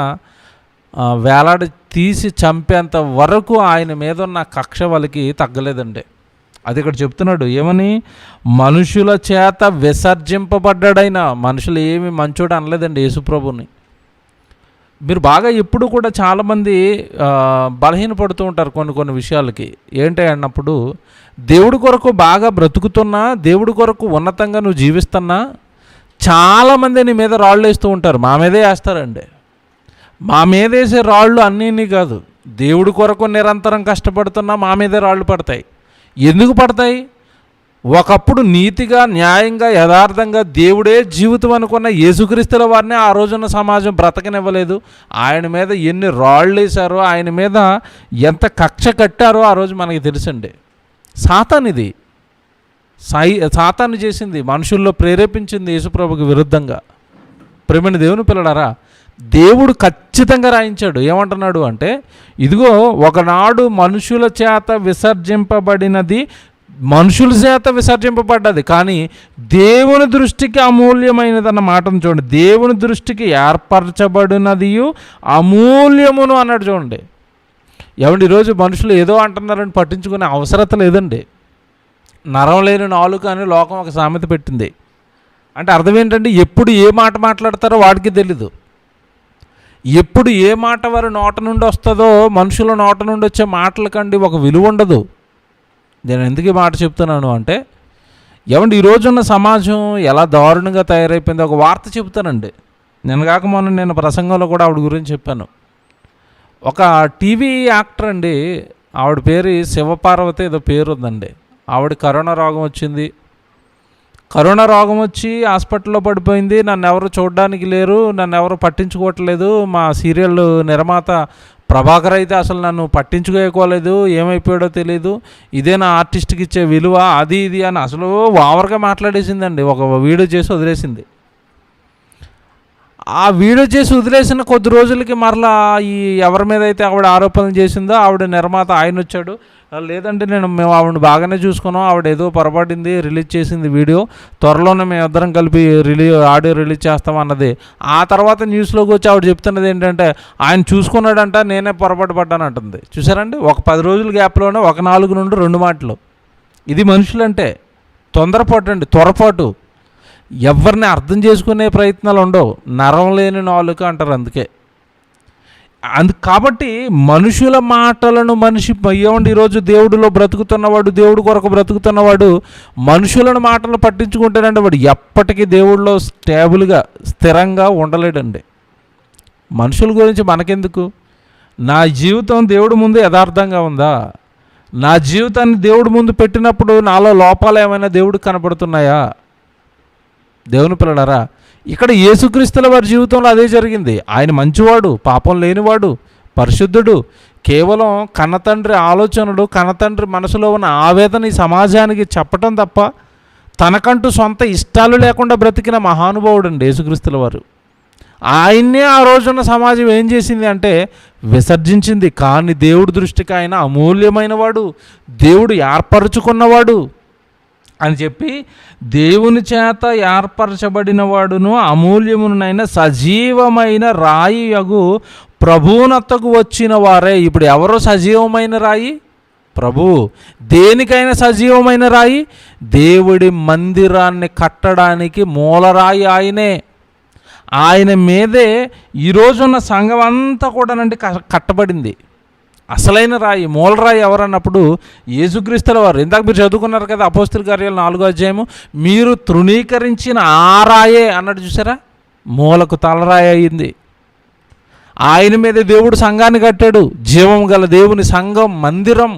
Speaker 1: వేలాడి తీసి చంపేంత వరకు ఆయన మీద ఉన్న కక్ష వాళ్ళకి తగ్గలేదండి. అది ఇక్కడ చెప్తున్నాడు. ఏమని? మనుషుల చేత విసర్జింపబడ్డాడైన. మనుషులు ఏమి మంచోడు అనలేదండి యేసుప్రభుని. మీరు బాగా ఎప్పుడు కూడా చాలామంది బలహీనపడుతూ ఉంటారు కొన్ని విషయాలకి. ఏంటి అన్నప్పుడు, దేవుడి కొరకు బాగా బ్రతుకుతున్నా, దేవుడి కొరకు ఉన్నతంగా నువ్వు జీవిస్తున్నా చాలామంది నీ మీద రాళ్ళు వేస్తూ ఉంటారు. మా మీదే వేస్తారండి. మా మీద వేసే రాళ్ళు అన్నీ కాదు, దేవుడి కొరకు నిరంతరం కష్టపడుతున్నా మా మీదే రాళ్ళు పడతాయి. ఎందుకు పడతాయి? ఒకప్పుడు నీతిగా, న్యాయంగా, యథార్థంగా దేవుడే జీవితం అనుకున్న యేసుక్రీస్తుల వారిని ఆ రోజున సమాజం బ్రతకనివ్వలేదు. ఆయన మీద ఎన్ని రాళ్ళు వేశారో, ఆయన మీద ఎంత కక్ష కట్టారో ఆ రోజు మనకి తెలుసండి. సాతాను ఇది, సాతాను చేసింది, మనుషుల్లో ప్రేరేపించింది యేసుప్రభుకి విరుద్ధంగా. ప్రేమైన దేవుని పిల్లలారా, దేవుడు ఖచ్చితంగా రాయించాడు. ఏమంటున్నాడు అంటే, ఇదిగో ఒకనాడు మనుషుల చేత విసర్జింపబడినది మనుషుల చేత విసర్జింపబడ్డది, కానీ దేవుని దృష్టికి అమూల్యమైనదన్న మాటను చూడండి. దేవుని దృష్టికి ఏర్పరచబడినది అమూల్యమును అన్నాడు చూడండి. ఏమండి, ఈరోజు మనుషులు ఏదో అంటున్నారని పట్టించుకునే అవసరత లేదండి. నరం లేని నాలుక అని లోకం ఒక సామెత పెట్టింది. అంటే అర్థం ఏంటంటే ఎప్పుడు ఏ మాట మాట్లాడతారో వాడికి తెలీదు. ఎప్పుడు ఏ మాట వారి నోట నుండి వస్తుందో, మనుషుల నోట నుండి వచ్చే మాటలకండి ఒక విలువ ఉండదు. నేను ఎందుకు ఈ మాట చెప్తున్నాను అంటే, ఏమండి ఈరోజున్న సమాజం ఎలా దారుణంగా తయారైపోయింది. ఒక వార్త చెప్తానండి. నేను ప్రసంగంలో కూడా ఆవిడ గురించి చెప్పాను. ఒక టీవీ యాక్టర్ అండి, ఆవిడ పేరు శివపార్వతి ఏదో పేరు ఉందండి. ఆవిడ కరోనా రోగం వచ్చింది. కరోనా రోగం వచ్చి హాస్పిటల్లో పడిపోయింది. నన్ను ఎవరు చూడడానికి లేరు, నన్ను ఎవరు పట్టించుకోవట్లేదు. మా సీరియల్ నిర్మాత ప్రభాకర్ అయితే అసలు నన్ను పట్టించుకోలేదు, ఏమైపోయాడో తెలియదు, ఇదే నా ఆర్టిస్ట్కి ఇచ్చే విలువ, అది ఇది అని అసలు ఓవర్గా మాట్లాడేసిందండి. ఒక వీడియో చేసి వదిలేసింది. ఆ వీడియో చేసి వదిలేసిన కొద్ది రోజులకి మరలా ఈ ఎవరి మీద అయితే ఆవిడ ఆరోపణలు చేసిందో ఆవిడ నిర్మాత ఆయన వచ్చాడు, లేదంటే మేము ఆవిడని బాగానే చూసుకున్నాం, ఆవిడ ఏదో పొరపాటింది, రిలీజ్ చేసింది వీడియో, త్వరలోనే మేము ఇద్దరం కలిపి ఆడియో రిలీజ్ చేస్తామన్నది. ఆ తర్వాత న్యూస్లోకి వచ్చి ఆవిడ చెప్తున్నది ఏంటంటే ఆయన చూసుకున్నాడంట, నేనే పొరపాటు పడ్డాను అంటుంది. చూసారండి, ఒక 10 రోజుల గ్యాప్లోనే ఒక 4 నుండి 2 మాటలు. ఇది మనుషులంటే త్వరపాటు. ఎవరిని అర్థం చేసుకునే ప్రయత్నాలు ఉండవు. నరం లేని నాలుక అంటారు. కాబట్టి మనుషుల మాటలను ఏమండి ఈరోజు దేవుడిలో బ్రతుకుతున్నవాడు, దేవుడి కొరకు బ్రతుకుతున్నవాడు మనుషులను మాటలు పట్టించుకుంటాడంటే వాడు ఎప్పటికీ దేవుడిలో స్టేబుల్గా స్థిరంగా ఉండలేడండి. మనుషుల గురించి మనకెందుకు? నా జీవితం దేవుడి ముందు యథార్థంగా ఉందా? నా జీవితాన్ని దేవుడి ముందు పెట్టినప్పుడు నాలో లోపాలు ఏమైనా దేవుడికి కనపడుతున్నాయా? దేవుని పిల్లలారా, ఇక్కడ యేసుక్రీస్తుల వారి జీవితంలో అదే జరిగింది. ఆయన మంచివాడు, పాపం లేనివాడు, పరిశుద్ధుడు. కేవలం కన్నతండ్రి ఆలోచనలు, కన్నతండ్రి మనసులో ఉన్న ఆవేదన ఈ సమాజానికి చెప్పటం తప్ప తనకంటూ సొంత ఇష్టాలు లేకుండా బ్రతికిన మహానుభావుడు అండి యేసుక్రీస్తుల వారు. ఆయన్నే ఆ రోజున్న సమాజం ఏం చేసింది అంటే విసర్జించింది. కానీ దేవుడి దృష్టికి ఆయన అమూల్యమైన వాడు, దేవుడు ఏర్పరచుకున్నవాడు అని చెప్పి దేవుని చేత ఏర్పరచబడిన వాడును అమూల్యమునైన సజీవమైన రాయి యగు ప్రభువునొద్దకు వచ్చిన వారే. ఇప్పుడు ఎవరో సజీవమైన రాయి? ప్రభువు. దేనికైనా సజీవమైన రాయి? దేవుడి మందిరాన్ని కట్టడానికి మూలరాయి ఆయనే. ఆయన మీదే ఈరోజున్న సంఘం అంతా కూడానండి కట్టబడింది. అసలైన రాయి, మూలరాయి ఎవరన్నప్పుడు యేసుక్రీస్తుల వారు. ఇందాక మీరు చదువుకున్నారు కదా అపోస్తలుల కార్యాలు 4వ అధ్యాయము, మీరు తృణీకరించిన ఆ రాయే అన్నట్టు చూసారా, మూలకు తలరాయి అయింది. ఆయన మీద దేవుడు సంఘాన్ని కట్టాడు. జీవం గల దేవుని సంఘం, మందిరం.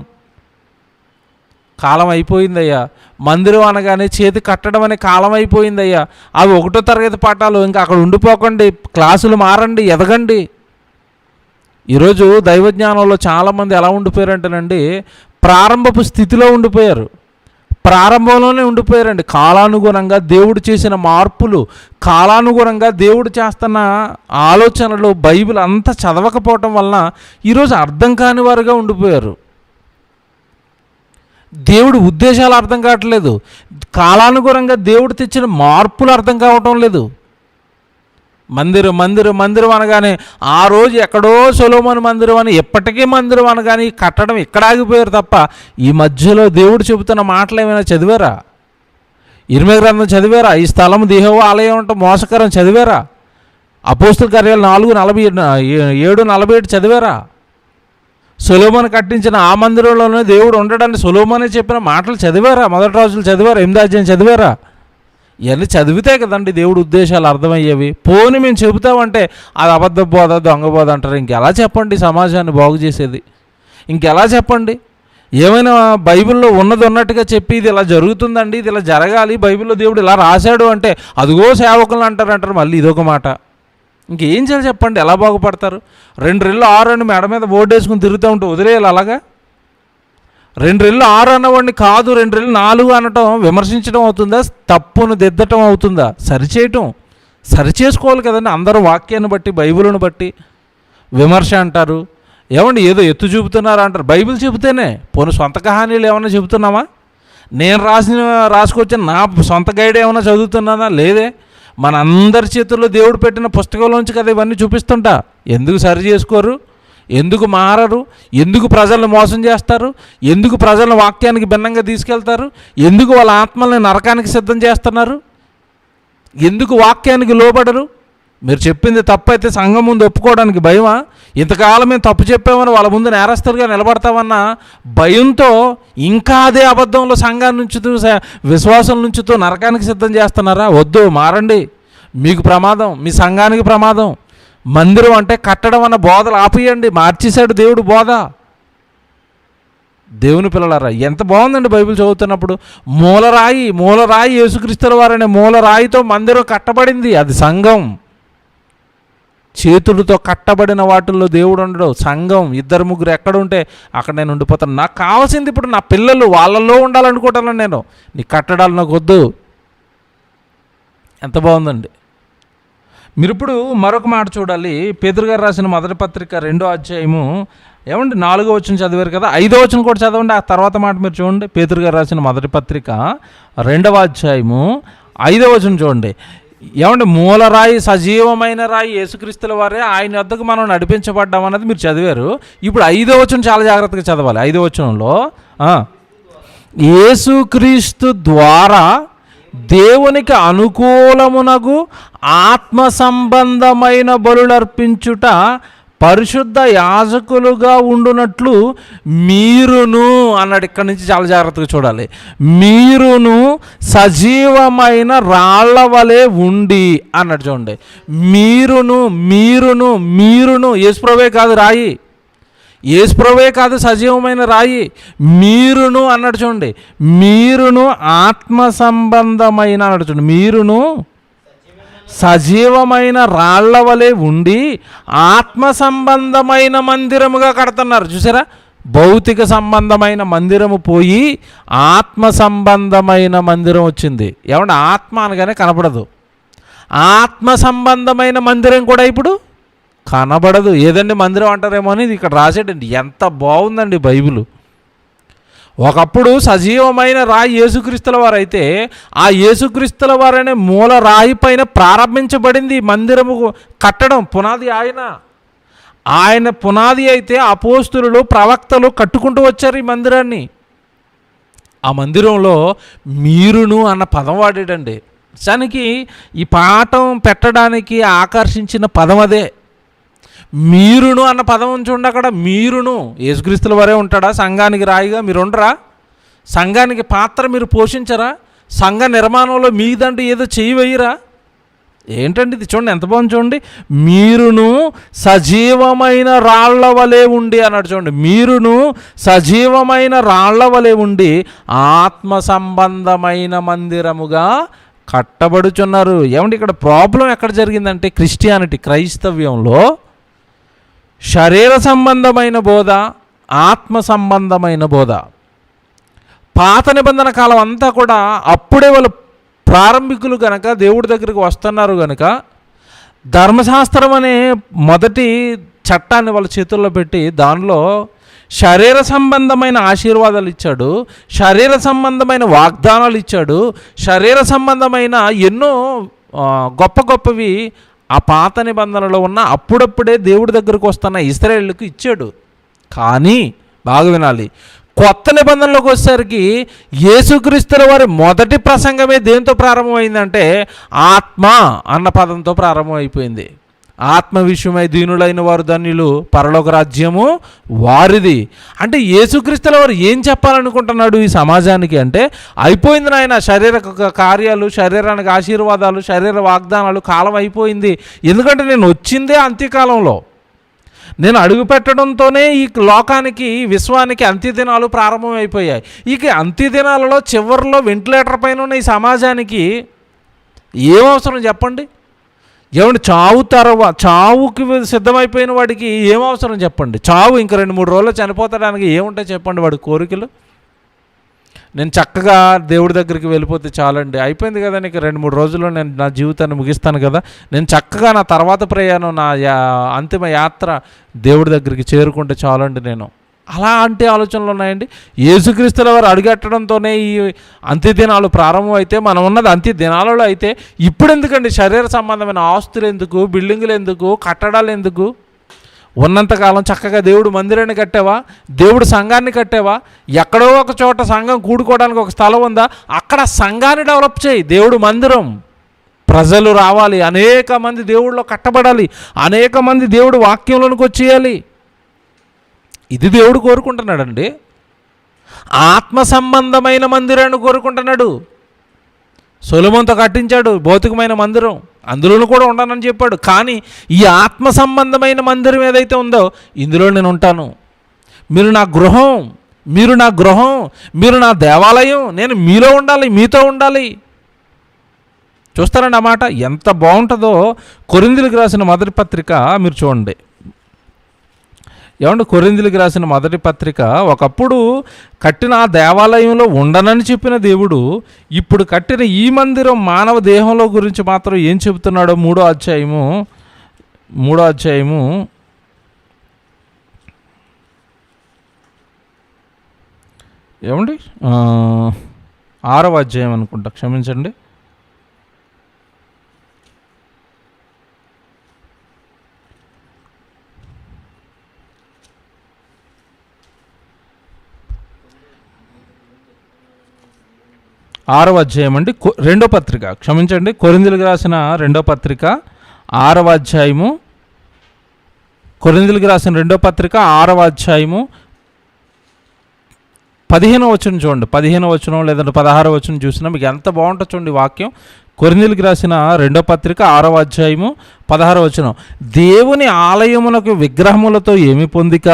Speaker 1: కాలం అయిపోయిందయ్యా. మందిరం అనగానే చేతి కట్టడం అనే కాలం అయిపోయిందయ్యా. అవి 1వ తరగతి పాఠాలు, ఇంకా అక్కడ ఉండిపోకండి, క్లాసులు మారండి, ఎదగండి. ఈరోజు దైవజ్ఞానంలో చాలామంది ఎలా ఉండిపోయారంటేనండి, ప్రారంభపు స్థితిలో ఉండిపోయారు, ప్రారంభంలోనే ఉండిపోయారండి. కాలానుగుణంగా దేవుడు చేసిన మార్పులు, కాలానుగుణంగా దేవుడు చేస్తున్న ఆలోచనలు, బైబిల్ అంతా చదవకపోవటం వలన ఈరోజు అర్థం కాని వారుగా ఉండిపోయారు. దేవుడి ఉద్దేశాలు అర్థం కావట్లేదు, కాలానుగుణంగా దేవుడు తెచ్చిన మార్పులు అర్థం కావటం లేదు. మందిరం అనగానే ఆ రోజు ఎక్కడో సొలొమోను మందిరం అని, ఎప్పటికీ మందిరం అనగానే కట్టడం ఇక్కడ ఆగిపోయారు తప్ప ఈ మధ్యలో దేవుడు చెబుతున్న మాటలు ఏమైనా చదివారా? ఇర్మీయా గ్రంథం చదివారా? ఈ స్థలం యెహోవా ఆలయం అంటే మోసకరం చదివారా? అపోస్తలుల కార్యాలు 4:47 చదివారా? సొలొమోను కట్టించిన ఆ మందిరంలోనే దేవుడు ఉండడానికి సొలొమోనే చెప్పిన మాటలు చదివారా? మొదటి రోజులు చదివారా? 8వ అధ్యాయం చదివారా? ఇవన్నీ చదివితే కదండి దేవుడి ఉద్దేశాలు అర్థమయ్యేవి. పోని మేము చెబుతామంటే అది అబద్ధ బోధ, దొంగ బోధ అంటారు. ఇంకెలా చెప్పండి సమాజాన్ని బాగు చేసేది? ఇంకెలా చెప్పండి? ఏమైనా బైబిల్లో ఉన్నది ఉన్నట్టుగా చెప్పి ఇది ఇలా జరుగుతుందండి, ఇది ఇలా జరగాలి, బైబిల్లో దేవుడు ఇలా రాశాడు అంటే అదిగో సేవకులు అంటారు. మళ్ళీ ఇదొక మాట. ఇంకేం చేయాలి చెప్పండి? ఎలా బాగుపడతారు? 2 రెళ్ళు 6 అని మెడ మీద బోర్డు వేసుకుని తిరుగుతూ ఉంటే వదిలేయాలి అలాగా? 2 రెళ్ళు 6 అన్నవాడిని కాదు 2 రెళ్ళు 4 అనటం విమర్శించడం అవుతుందా? తప్పును దిద్దటం అవుతుందా? సరిచేసుకోవాలి కదండి. అందరూ వాక్యాన్ని బట్టి, బైబిల్ను బట్టి విమర్శ అంటారు. ఏమండి ఏదో ఎత్తు చూపుతున్నారు అంటారు. బైబిల్ చెబితేనే. పోనీ సొంత కహానీలు ఏమైనా చెబుతున్నామా? నేను రాసుకొచ్చిన నా సొంత గైడ్ ఏమైనా చదువుతున్నానా? లేదే. మన అందరి చేతుల్లో దేవుడు పెట్టిన పుస్తకంలోంచి కదా ఇవన్నీ చూపిస్తుంటా. ఎందుకు సరి చేసుకోరు? ఎందుకు మారరు? ఎందుకు ప్రజలను మోసం చేస్తారు? ఎందుకు ప్రజలను వాక్యానికి భిన్నంగా తీసుకెళ్తారు? ఎందుకు వాళ్ళ ఆత్మల్ని నరకానికి సిద్ధం చేస్తున్నారు? ఎందుకు వాక్యానికి లోబడరు? మీరు చెప్పింది తప్పైతే సంఘం ముందు ఒప్పుకోవడానికి భయమా? ఇంతకాలం మేము తప్పు చెప్పామని వాళ్ళ ముందు నేరస్తులుగా నిలబడతామన్న భయంతో ఇంకా అదే అబద్ధంలో సంఘాన్ని ఉంచుతూ, విశ్వాసం ఉంచుతూ నరకానికి సిద్ధం చేస్తున్నారా? వద్దు, మారండి. మీకు ప్రమాదం, మీ సంఘానికి ప్రమాదం. మందిరం అంటే కట్టడం అన్న బోధలు ఆపేయండి. మార్చేశాడు దేవుడు బోధ. దేవుని పిల్లలారా, ఎంత బాగుందండి బైబిల్ చదువుతున్నప్పుడు. మూలరాయి యేసుక్రీస్తుల వారనే మూలరాయితో మందిరం కట్టబడింది. అది సంఘం. చేతులతో కట్టబడిన వాటిల్లో దేవుడు ఉండడు. సంఘం 2-3 ఎక్కడ ఉంటే అక్కడ నేను ఉండిపోతాను. నాకు కావాల్సింది ఇప్పుడు నా పిల్లలు, వాళ్ళల్లో ఉండాలనుకుంటాను నేను. నీ కట్టడాలు నాకు వద్దు. ఎంత బాగుందండి. మీరు ఇప్పుడు మరొక మాట చూడాలి. పేతురు గారు రాసిన మొదటి పత్రిక 2వ అధ్యాయము, ఏమండి 4వ వచనం చదివారు కదా, 5వ వచనం కూడా చదవండి. ఆ తర్వాత మాట మీరు చూడండి. పేతురు గారు రాసిన మొదటి పత్రిక 2వ అధ్యాయము 5వ వచనం చూడండి. ఏమంటే మూలరాయి, సజీవమైన రాయి యేసుక్రీస్తుల వారే, ఆయన వద్దకు మనం నడిపించబడ్డాం అన్నది మీరు చదివారు. ఇప్పుడు 5వ వచనం చాలా జాగ్రత్తగా చదవాలి. 5వ వచనంలో యేసుక్రీస్తు ద్వారా దేవునికి అనుకూలమునగు ఆత్మ సంబంధమైన బలులర్పించుట పరిశుద్ధ యాజకులుగా ఉండునట్లు మీరును అన్నాడు. ఇక్కడి నుంచి చాలా జాగ్రత్తగా చూడాలి. మీరును సజీవమైన రాళ్ల వలె ఉండి అన్నాడు. చూడండి, మీరును యేసుప్రభువే కాదు రాయి, యేసుప్రభువే కాదు సజీవమైన రాయి, మీరును అన్నాడు. చూడండి, మీరును ఆత్మ సంబంధమైన అన్నాడు. చూడండి, మీరును సజీవమైన రాళ్ల వలె ఉండి ఆత్మ సంబంధమైన మందిరముగా కడుతున్నారు. చూసారా, భౌతిక సంబంధమైన మందిరము పోయి ఆత్మ సంబంధమైన మందిరం వచ్చింది. ఏమంటే ఆత్మ అనగానే కనపడదు, ఆత్మ సంబంధమైన మందిరం కూడా ఇప్పుడు కనబడదు. ఏదండి మందిరం అంటారేమో అని ఇక్కడ రాసేటండి. ఎంత బాగుందండి బైబిల్. ఒకప్పుడు సజీవమైన రాయి యేసుక్రీస్తుల వారైతే, ఆ యేసుక్రీస్తుల వారనే మూల రాయి పైన ప్రారంభించబడింది మందిరము కట్టడం. పునాది ఆయన పునాది అయితే అపోస్తులు, ప్రవక్తలు కట్టుకుంటూ వచ్చారు ఈ మందిరాన్ని. ఆ మందిరంలో మీరును అన్న పదం వాడాడండి. నిజానికి ఈ పాఠం పెట్టడానికి ఆకర్షించిన పదం అదే. మీరును అన్న పదం చూడండి. అక్కడ మీరును యేసుక్రీస్తుల వారే ఉంటాడా సంఘానికి రాయిగా? మీరు ఉండరా? సంఘానికి పాత్ర మీరు పోషించరా? సంఘ నిర్మాణంలో మీదంటూ ఏదో చేయి వేయరా? ఏంటండి ఇది? చూడండి ఎంత బాగుంది. చూడండి, మీరును సజీవమైన రాళ్ల వలె ఉండి అన్నాడు. చూడండి, మీరును సజీవమైన రాళ్ల వలె ఉండి ఆత్మ సంబంధమైన మందిరముగా కట్టబడుచున్నారు. ఏమంటే ఇక్కడ ప్రాబ్లం ఎక్కడ జరిగిందంటే, క్రైస్తవ్యంలో శరీర సంబంధమైన బోధ, ఆత్మ సంబంధమైన బోధ. పాత నిబంధన కాలం అంతా కూడా అప్పుడే వాళ్ళు ప్రారంభికులు కనుక దేవుడి దగ్గరికి వస్తున్నారు కనుక ధర్మశాస్త్రం అనే మొదటి చట్టాన్ని వాళ్ళ చేతుల్లో పెట్టి దానిలో శరీర సంబంధమైన ఆశీర్వాదాలు ఇచ్చాడు, శరీర సంబంధమైన వాగ్దానాలు ఇచ్చాడు, శరీర సంబంధమైన ఎన్నో గొప్పవి ఆ పాత నిబంధనలో ఉన్న అప్పుడప్పుడే దేవుడి దగ్గరకు వస్తున్న ఇశ్రాయేలుకు ఇచ్చాడు. కానీ బాగా వినాలి, కొత్త నిబంధనలోకి వచ్చేసరికి యేసుక్రీస్తుల వారి మొదటి ప్రసంగమే దేంతో ప్రారంభమైందంటే ఆత్మ అన్న పదంతో ప్రారంభమైపోయింది. ఆత్మ విషయమై దీనులైన వారు ధన్యులు, పరలోక రాజ్యము వారిది. అంటే యేసుక్రీస్తుల వారు ఏం చెప్పాలనుకుంటున్నాడు ఈ సమాజానికి అంటే, అయిపోయింది నాయన శరీర కార్యాలు, శరీరానికి ఆశీర్వాదాలు, శరీర వాగ్దానాలు, కాలం అయిపోయింది. ఎందుకంటే నేను వచ్చిందే అంత్యకాలంలో, నేను అడుగు పెట్టడంతోనే ఈ లోకానికి, విశ్వానికి అంత్యదినాలు ప్రారంభమైపోయాయి. ఇక అంత్యదినాలలో చివరిలో వెంటిలేటర్ పైన ఉన్న ఈ సమాజానికి ఏమవసరం చెప్పండి? ఏమంటే చావుకి సిద్ధమైపోయిన వాడికి ఏమవసరం చెప్పండి? చావు ఇంక 2-3 రోజుల్లో చనిపోతాడానికి ఏముంటాయి చెప్పండి వాడి కోరికలు? నేను చక్కగా దేవుడి దగ్గరికి వెళ్ళిపోతే చాలండి, అయిపోయింది కదా, నీకు 2-3 రోజుల్లో నేను నా జీవితాన్ని ముగిస్తాను కదా, నేను చక్కగా నా తర్వాత ప్రయాణం, నా అంతిమ యాత్ర దేవుడి దగ్గరికి చేరుకుంటే చాలండి. నేను అలాంటి ఆలోచనలు ఉన్నాయండి. యేసుక్రీస్తుల వారు అడుగెట్టడంతోనే ఈ అంత్యదినాలు ప్రారంభం అయితే, మనం ఉన్నది అంత్యదినాలలో అయితే ఇప్పుడు ఎందుకండి శరీర సంబంధమైన ఆస్తులు ఎందుకు, బిల్డింగులు ఎందుకు, కట్టడాలు ఎందుకు? ఉన్నంతకాలం చక్కగా దేవుడు మందిరాన్ని కట్టావా, దేవుడు సంఘాన్ని కట్టావా? ఎక్కడో ఒక చోట సంఘం కూడుకోవడానికి ఒక స్థలం ఉందా? అక్కడ సంఘాన్ని డెవలప్ చేయి. దేవుడు మందిరం ప్రజలు రావాలి, అనేక మంది దేవుడిలో కట్టబడాలి, అనేక మంది దేవుడు వాక్యంలోనికి వచ్చేయాలి. ఇది దేవుడు కోరుకుంటున్నాడండి. ఆత్మ సంబంధమైన మందిరాన్ని కోరుకుంటున్నాడు. సొలొమోనుతో కట్టించాడు భౌతికమైన మందిరం, అందులోనూ కూడా ఉంటానని చెప్పాడు. కానీ ఈ ఆత్మ సంబంధమైన మందిరం ఏదైతే ఉందో ఇందులో నేను ఉంటాను. మీరు నా గృహం, మీరు నా గృహం, మీరు నా దేవాలయం, నేను మీలో ఉండాలి, మీతో ఉండాలి. చూస్తారండి ఆ మాట ఎంత బాగుంటుందో. కొరింథీయులకు రాసిన మొదటి పత్రిక మీరు చూడండి. ఏమంటే కొరింథీయులకు రాసిన మొదటి పత్రిక, ఒకప్పుడు కట్టిన ఆ దేవాలయంలో ఉండనని చెప్పిన దేవుడు ఇప్పుడు కట్టిన ఈ మందిరం మానవ దేహంలో గురించి మాత్రం ఏం చెబుతున్నాడో మూడో అధ్యాయము ఏమండి 6వ అధ్యాయం అనుకుంటా, క్షమించండి. ఆరవ అధ్యాయం అండి, రెండో పత్రిక, క్షమించండి, కొరింథీయులకు రాసిన రెండో పత్రిక 6వ అధ్యాయము, కొరింథీయులకు రాసిన రెండో పత్రిక 6వ అధ్యాయము 15వ వచనం చూడండి. 15వ వచనం లేదంటే 16వ వచనం చూసినా మీకు ఎంత బాగుంటుంది చూడండి వాక్యం. కొరింథీయులకు రాసిన రెండో పత్రిక 6వ అధ్యాయము 16వ వచనం, దేవుని ఆలయమునకు విగ్రహములతో ఏమి పొందిక,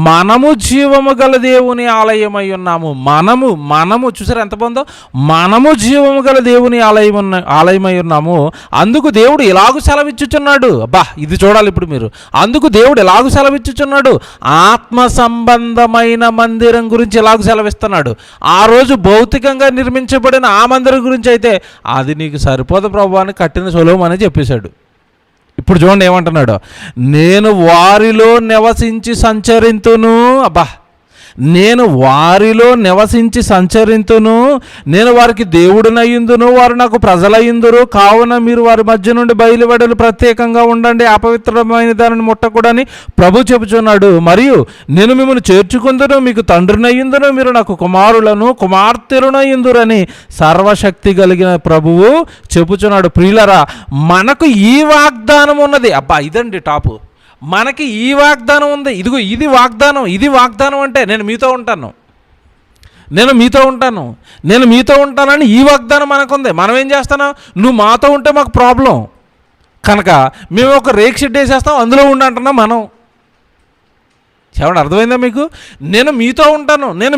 Speaker 1: మనము జీవము గల దేవుని ఆలయమై ఉన్నాము. మనము చూసారు ఎంత బాగుందో, మనము జీవము గల దేవుని ఆలయమై ఉన్నాము. అందుకు దేవుడు ఎలాగూ సెలవిచ్చుచున్నాడు. అబ్బా ఇది చూడాలి ఇప్పుడు మీరు. అందుకు దేవుడు ఎలాగూ సెలవిచ్చుచున్నాడు, ఆత్మ సంబంధమైన మందిరం గురించి ఎలాగూ సెలవిస్తున్నాడు. ఆ రోజు భౌతికంగా నిర్మించబడిన ఆ మందిరం గురించి అయితే అది నీకు సరిపోదు ప్రభు అని కట్టిన సొలొమోను అని చెప్పేశాడు. ఇప్పుడు చూడండి ఏమంటున్నాడు, నేను వారిలో నివసించి సంచరింతును. అబ్బా, నేను వారిలో నివసించి సంచరింతును, నేను వారికి దేవుడినయ్యుందును, వారు నాకు ప్రజలయ్యుందురు. కావున మీరు వారి మధ్య నుండి బయలువెడలు ప్రత్యేకంగా ఉండండి, అపవిత్రమైన దానిని ముట్టకూడని ప్రభు చెబుచున్నాడు. మరియు నేను మిమ్మల్ని చేర్చుకుందును, మీకు తండ్రినయ్యుందును, మీరు నాకు కుమారులను కుమార్తెలునయ్యుందురని సర్వశక్తి కలిగిన ప్రభువు చెబుచున్నాడు. ప్రియులరా, మనకు ఈ వాగ్దానం ఉన్నది. అబ్బా ఇదండి టాపు. మనకి ఈ వాగ్దానం ఉంది. ఇదిగో ఇది వాగ్దానం అంటే నేను మీతో ఉంటానని ఈ వాగ్దానం మనకుంది. మనం ఏం చేస్తున్నాం, నువ్వు మాతో ఉంటే మాకు ప్రాబ్లం కనుక మేము ఒక రేక్ షెడ్ వేసేస్తాం, అందులో ఉండంటున్నాం మనం. ఏమన్నా అర్థమైందా మీకు? నేను మీతో ఉంటాను, నేను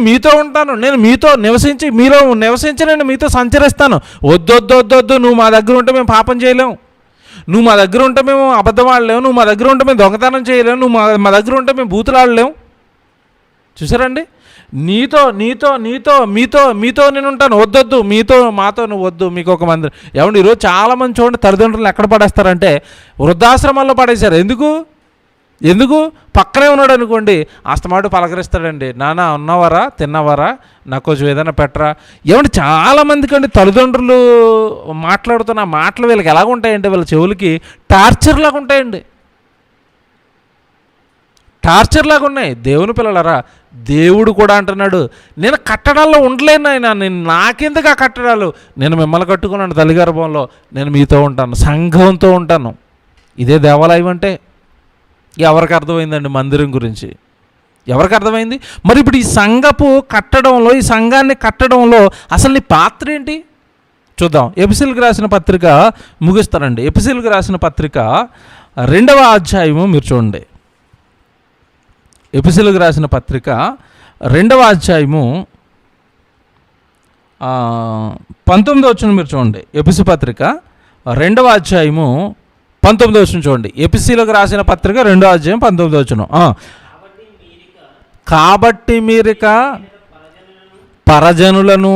Speaker 1: మీతో నివసించి నేను మీతో సంచరిస్తాను. వద్దొద్దు, నువ్వు మా దగ్గర ఉంటే మేము పాపం చేయలేము, నువ్వు మా దగ్గర ఉంటే మేము అబద్ధం ఆడలేము, నువ్వు మా దగ్గర ఉంటే మేము దొంగతనం చేయలేము, నువ్వు మా దగ్గర ఉంటే మేము బూతులు ఆడలేము. చూసారండి, మీతో నేను ఉంటాను, వద్దొద్దు, మాతో నువ్వు వద్దు, మీకు ఒక మంది. ఏమండి ఈరోజు చాలామంది చూడండి తల్లిదండ్రులను ఎక్కడ పడేస్తారంటే వృద్ధాశ్రమాల్లో పడేశారు. ఎందుకు పక్కనే ఉన్నాడు అనుకోండి, అస్తమాటు పలకరిస్తాడండి, నాన్న ఉన్నవారా, తిన్నవారా, నాకు కొంచెం ఏదైనా పెట్టరా. ఏమంటే చాలామందికి అండి తల్లిదండ్రులు మాట్లాడుతున్న మాటలు వీళ్ళకి ఎలాగుంటాయంటే వీళ్ళ చెవులకి టార్చర్ లాగా ఉన్నాయి. దేవుని పిల్లలరా, దేవుడు కూడా అంటున్నాడు, నేను కట్టడాల్లో ఉండలేను ఆయన, నాకెందుకు ఆ కట్టడాలు, నేను మిమ్మల్ని కట్టుకున్నాను తల్లిగర్భంలో, నేను మీతో ఉంటాను, సంఘంతో ఉంటాను. ఇదే దేవాలయం అంటే. ఎవరికి అర్థమైందండి మందిరం గురించి? ఎవరికి అర్థమైంది? మరి ఇప్పుడు ఈ సంఘపు కట్టడంలో, ఈ సంఘాన్ని కట్టడంలో అసలు నీ పాత్ర ఏంటి చూద్దాం. ఎఫెసీయులకు రాసిన పత్రిక ముగిస్తానండి. ఎఫెసీయులకు రాసిన పత్రిక 2వ అధ్యాయము మీరు చూడండి. ఎఫెసీయులకు రాసిన పత్రిక 2వ అధ్యాయము 19వ వచనం మీరు చూడండి. ఎఫెసీ పత్రిక 2వ అధ్యాయము 19వ వచనం చూడండి. ఎఫెసీయులకు రాసిన పత్రిక 2వ అధ్యాయం 19వ వచనం. కాబట్టి మీరిక పరజనులను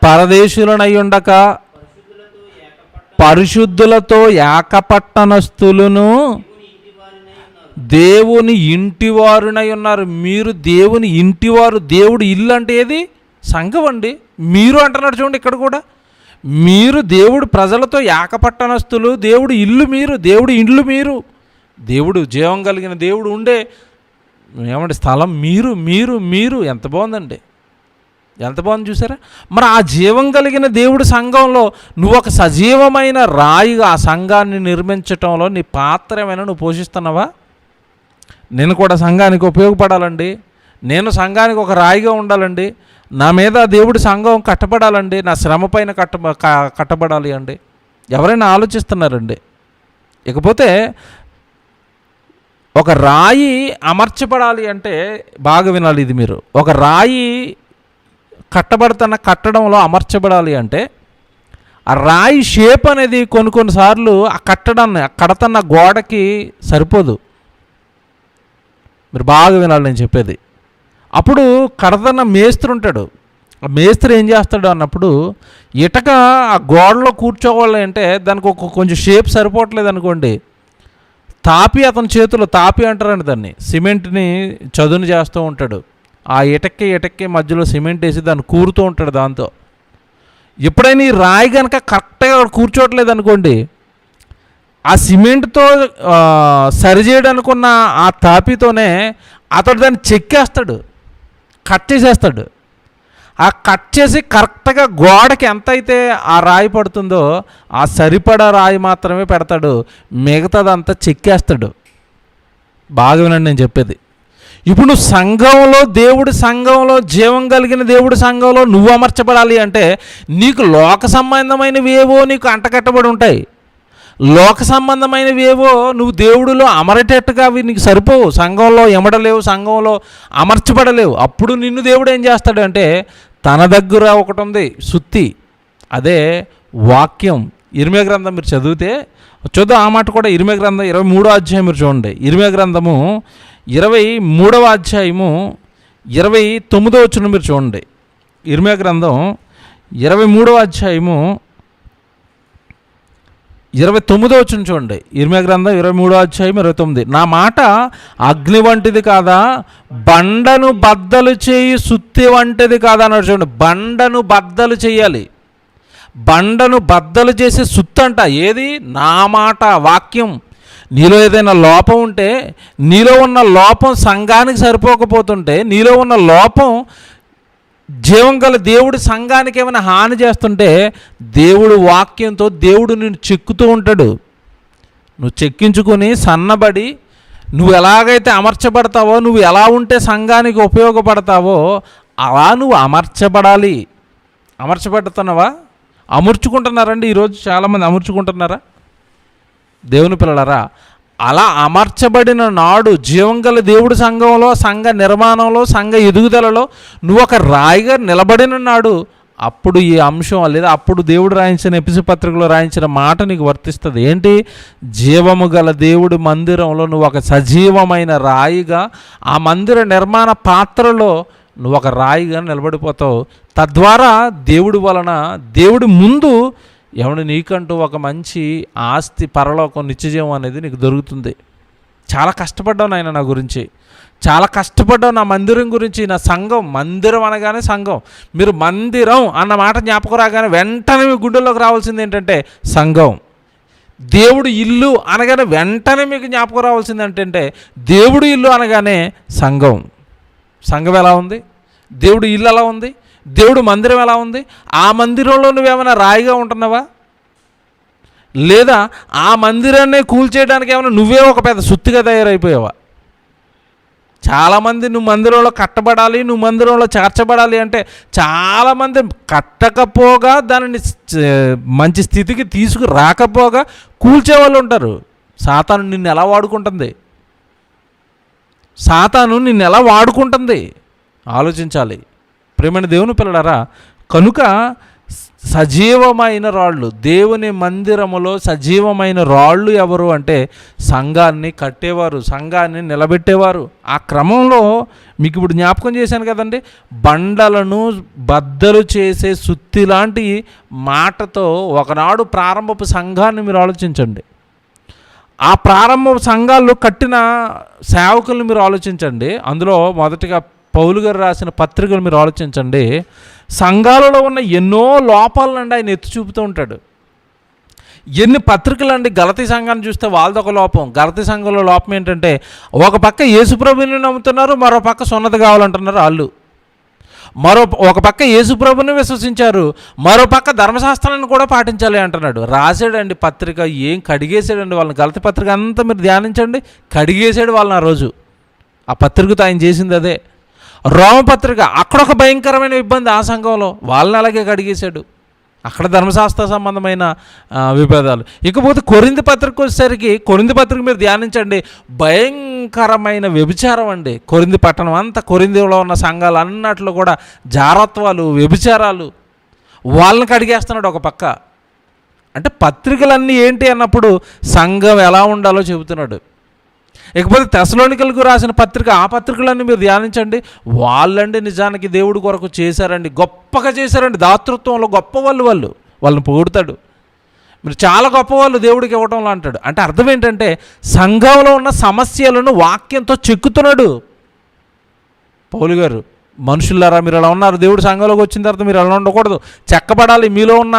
Speaker 1: పరదేశులనై ఉండక పరిశుద్ధులతో ఏకపట్టణస్థులను దేవుని ఇంటివారునై ఉన్నారు. మీరు దేవుని ఇంటివారు. దేవుడు ఇల్లు అంటే ఏది? సంఘం అండి. మీరు అంటున్నాడు చూడండి ఇక్కడ కూడా. మీరు దేవుడు ప్రజలతో ఏకపట్టణస్థులు, దేవుడు ఇల్లు మీరు, దేవుడు ఇండ్లు మీరు, దేవుడు జీవం కలిగిన దేవుడు ఉండే ఏమంటే స్థలం మీరు. ఎంత బాగుందండి. ఎంత బాగుంది చూసారా? మరి ఆ జీవం కలిగిన దేవుడి సంఘంలో నువ్వు ఒక సజీవమైన రాయిగా ఆ సంఘాన్ని నిర్మించటంలో నీ పాత్ర ఏమైనా నువ్వు పోషిస్తున్నావా? నేను కూడా సంఘానికి ఉపయోగపడాలండి, నేను సంఘానికి ఒక రాయిగా ఉండాలండి, నా మీద దేవుడి సంఘం కట్టబడాలండి, నా శ్రమ పైన కట్టబడాలి అండి, ఎవరైనా ఆలోచిస్తున్నారండి? ఇకపోతే ఒక రాయి అమర్చబడాలి అంటే బాగా వినాలి ఇది మీరు. ఒక రాయి కట్టడంలో అమర్చబడాలి అంటే ఆ రాయి షేప్ అనేది కొన్నిసార్లు ఆ కడతన్న గోడకి సరిపోదు. మీరు బాగా వినాలి నేను చెప్పేది. అప్పుడు కడతన్న మేస్త్రి ఉంటాడు. ఆ మేస్త్రి ఏం చేస్తాడు అన్నప్పుడు, ఇటక ఆ గోడలో కూర్చోవాలి అంటే దానికి కొంచెం షేప్ సరిపోవట్లేదు అనుకోండి, తాపి అతని చేతిలో, తాపి అంటారండి దాన్ని, సిమెంట్ని చదును చేస్తూ ఉంటాడు. ఆ ఇటక్కి మధ్యలో సిమెంట్ వేసి దాన్ని కూరుతూ ఉంటాడు. దాంతో ఎప్పుడైనా ఈ రాయి కనుక కరెక్ట్గా కూర్చోవట్లేదు అనుకోండి, ఆ సిమెంట్తో సరిచేయడానుకున్న ఆ తాపితోనే అతడు దాన్ని చెక్కేస్తాడు, కట్ చేసేస్తాడు. ఆ కట్ చేసి కరెక్ట్గా గోడకి ఎంత అయితే ఆ రాయి పడుతుందో ఆ సరిపడా రాయి మాత్రమే పెడతాడు, మిగతాదంతా చెక్కేస్తాడు. బాగా వినండి నేను చెప్పేది. ఇప్పుడు నువ్వు సంఘంలో, దేవుడి సంఘంలో, జీవం కలిగిన దేవుడి సంఘంలో నువ్వు అమర్చబడాలి అంటే నీకు లోక సంబంధమైనవి ఏవో నీకు అంటకట్టబడి ఉంటాయి. లోక సంబంధమైనవి ఏవో నువ్వు దేవుడిలో అమరేటట్టుగా అవి నీకు సరిపోవు. సంఘంలో ఎమడలేవు, సంఘంలో అమర్చబడలేవు. అప్పుడు నిన్ను దేవుడు ఏం చేస్తాడు అంటే తన దగ్గర ఒకటి ఉంది సుత్తి, అదే వాక్యం. ఇర్మియా గ్రంథం మీరు చదివితే చూద్దాం ఆ మాట కూడా. ఇర్మియా గ్రంథం 23వ అధ్యాయం మీరు చూడండి. ఇర్మియా గ్రంథము 23వ అధ్యాయము 29వ వచనం మీరు చూడండి. ఇర్మియా గ్రంథం 23వ అధ్యాయము 29వ వచనం చూడండి. ఇర్మియా గ్రంథం 23వ అధ్యాయం 29. నా మాట అగ్ని వంటిది కాదా, బండను బద్దలు చేయి సుత్తి వంటిది కాదా అన్నాడు. చూడండి, బండను బద్దలు చేయాలి. బండను బద్దలు చేసే సుత్తి అంట. ఏది? నా మాట, వాక్యం. నీలో ఏదైనా లోపం ఉంటే, నీలో ఉన్న లోపం సంఘానికి సరిపోకపోతుంటే, నీలో ఉన్న లోపం జీవం గల దేవుడి సంఘానికి ఏమైనా హాని చేస్తుంటే, దేవుడు వాక్యంతో దేవుడు నిన్ను చెక్కుతూ ఉంటాడు. నువ్వు చెక్కించుకొని సన్నబడి నువ్వు ఎలాగైతే అమర్చబడతావో, నువ్వు ఎలా ఉంటే సంఘానికి ఉపయోగపడతావో అలా నువ్వు అమర్చబడాలి. అమర్చబడుతున్నావా? అమర్చుకుంటున్నారండి ఈరోజు చాలామంది. అమర్చుకుంటున్నారా దేవుని పిల్లలారా? అలా అమర్చబడిన నాడు జీవం గల దేవుడి సంఘంలో, సంఘ నిర్మాణంలో, సంఘ ఎదుగుదలలో నువ్వు ఒక రాయిగా నిలబడిన నాడు అప్పుడు ఈ అంశం, లేదా అప్పుడు దేవుడు రాయించిన ఎపిసి పత్రికలో రాయించిన మాట నీకు వర్తిస్తుంది. ఏంటి? జీవము గల దేవుడి మందిరంలో నువ్వు ఒక సజీవమైన రాయిగా, ఆ మందిర నిర్మాణ పాత్రలో నువ్వు ఒక రాయిగా నిలబడిపోతావు. తద్వారా దేవుడి వలన, దేవుడి ముందు ఏమన్నా నీకంటూ ఒక మంచి ఆస్తి, పరలోకం, నిత్యజీవం అనేది నీకు దొరుకుతుంది. చాలా కష్టపడ్డావు నాయన నా గురించి, చాలా కష్టపడ్డావు నా మందిరం గురించి, నా సంఘం. మందిరం అనగానే సంఘం. మీరు మందిరం అన్న మాట జ్ఞాపకం రాగానే వెంటనే మీ గుండెల్లోకి రావాల్సింది ఏంటంటే సంఘం. దేవుడు ఇల్లు అనగానే వెంటనే మీకు జ్ఞాపకం రావాల్సింది ఏంటంటే దేవుడు ఇల్లు అనగానే సంఘం. సంఘం ఎలా ఉంది? దేవుడు ఇల్లు ఎలా ఉంది? దేవుడు మందిరం ఎలా ఉంది? ఆ మందిరంలో నువ్వేమైనా రాయిగా ఉంటున్నావా? లేదా ఆ మందిరాన్ని కూల్చేయడానికి ఏమైనా నువ్వే ఒక పెద్ద సుత్తిగా తయారైపోయావా? చాలామంది నువ్వు మందిరంలో కట్టబడాలి, నువ్వు మందిరంలో చేర్చబడాలి అంటే చాలామంది కట్టకపోగా, దానిని మంచి స్థితికి తీసుకురాకపోగా కూల్చేవాళ్ళు ఉంటారు. సాతాను నిన్ను ఎలా వాడుకుంటుంది? సాతాను నిన్ను ఎలా వాడుకుంటుంది ఆలోచించాలి. ప్రేమైన దేవుని పిల్లలారా, కనుక సజీవమైన రాళ్ళు, దేవుని మందిరములో సజీవమైన రాళ్ళు ఎవరు అంటే సంఘాన్ని కట్టేవారు, సంఘాన్ని నిలబెట్టేవారు. ఆ క్రమంలో మీకు ఇప్పుడు జ్ఞాపకం చేశాను కదండి, బండలను బద్దలు చేసే సుత్తి లాంటి మాటతో ఒకనాడు ప్రారంభపు సంఘాన్ని మీరు ఆలోచించండి. ఆ ప్రారంభ సంఘాల్లో కట్టిన సేవకులను మీరు ఆలోచించండి. అందులో మొదటిగా పౌలు గారు రాసిన పత్రికలు మీరు ఆలోచించండి. సంఘాలలో ఉన్న ఎన్నో లోపాలనండి ఆయన ఎత్తి చూపుతూ ఉంటాడు. ఎన్ని పత్రికలు అండి. గలతీ సంఘాన్ని చూస్తే వాళ్ళదొక లోపం. గలతీ సంఘంలో లోపం ఏంటంటే ఒక పక్క యేసుప్రభుని నమ్ముతున్నారు, మరో పక్క సున్నతి కావాలంటున్నారు వాళ్ళు. ఒక పక్క యేసుప్రభుని విశ్వసించారు, మరో పక్క ధర్మశాస్త్రాన్ని కూడా పాటించాలి అంటున్నాడు. రాశాడండి పత్రిక, ఏం కడిగేసాడండి వాళ్ళని. గలతీ పత్రిక అంతా మీరు ధ్యానించండి, కడిగేసాడు వాళ్ళని ఆ రోజు. ఆ పత్రికతో ఆయన చేసింది అదే. రోమపత్రిక, అక్కడ ఒక భయంకరమైన ఇబ్బంది ఆ సంఘంలో, వాళ్ళని అలాగే కడిగేశాడు. అక్కడ ధర్మశాస్త్ర సంబంధమైన విభేదాలు. ఇకపోతే కొరింథీ పత్రిక వచ్చేసరికి, కొరింథీ పత్రిక మీరు ధ్యానించండి, భయంకరమైన వ్యభిచారం అండి. కొరింథీ పట్టణం అంతా, కొరింథీలో ఉన్న సంఘాలు అన్నట్లు కూడా జారత్వాలు, వ్యభిచారాలు, వాళ్ళని కడిగేస్తున్నాడు ఒక పక్క. అంటే పత్రికలన్నీ ఏంటి అన్నప్పుడు సంఘం ఎలా ఉండాలో చెబుతున్నాడు. ఇకపోతే తెస్సలోనికలకు రాసిన పత్రిక, ఆ పత్రికలన్నీ మీరు ధ్యానించండి. వాళ్ళండి నిజానికి దేవుడి కొరకు చేశారండి, గొప్పగా చేశారండి. దాతృత్వంలో గొప్పవాళ్ళు, వాళ్ళని పొగుడుతాడు. మీరు చాలా గొప్పవాళ్ళు దేవుడికి ఇవ్వడంలో అంటాడు. అంటే అర్థం ఏంటంటే సంఘంలో ఉన్న సమస్యలను వాక్యంతో చెక్కుతున్నాడు పౌలు గారు. మనుషులారా మీరు అలా ఉన్నారు, దేవుడు సంఘంలోకి వచ్చిన తర్వాత మీరు అలా ఉండకూడదు, చెక్కబడాలి. మీలో ఉన్న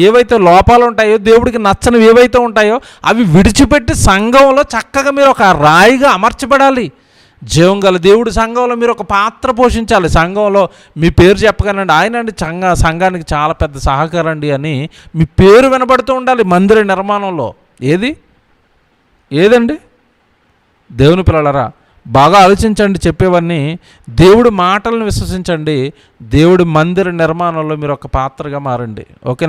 Speaker 1: ఏవైతే లోపాలు ఉంటాయో, దేవుడికి నచ్చనివి ఏవైతే ఉంటాయో అవి విడిచిపెట్టి సంఘంలో చక్కగా మీరు ఒక రాయిగా అమర్చబడాలి. జీవం గల దేవుడు సంఘంలో మీరు ఒక పాత్ర పోషించాలి. సంఘంలో మీ పేరు చెప్పగానండి, ఆయన అండి సంఘానికి చాలా పెద్ద సహకారండి అని మీ పేరు వినబడుతూ ఉండాలి మందిర నిర్మాణంలో. ఏదండి దేవుని పిల్లలారా, బాగా ఆలోచించండి చెప్పేవన్నీ. దేవుడి మాటలను విశ్వసించండి, దేవుడి మందిర నిర్మాణంలో మీరు ఒక పాత్రగా మారండి. ఓకేనా?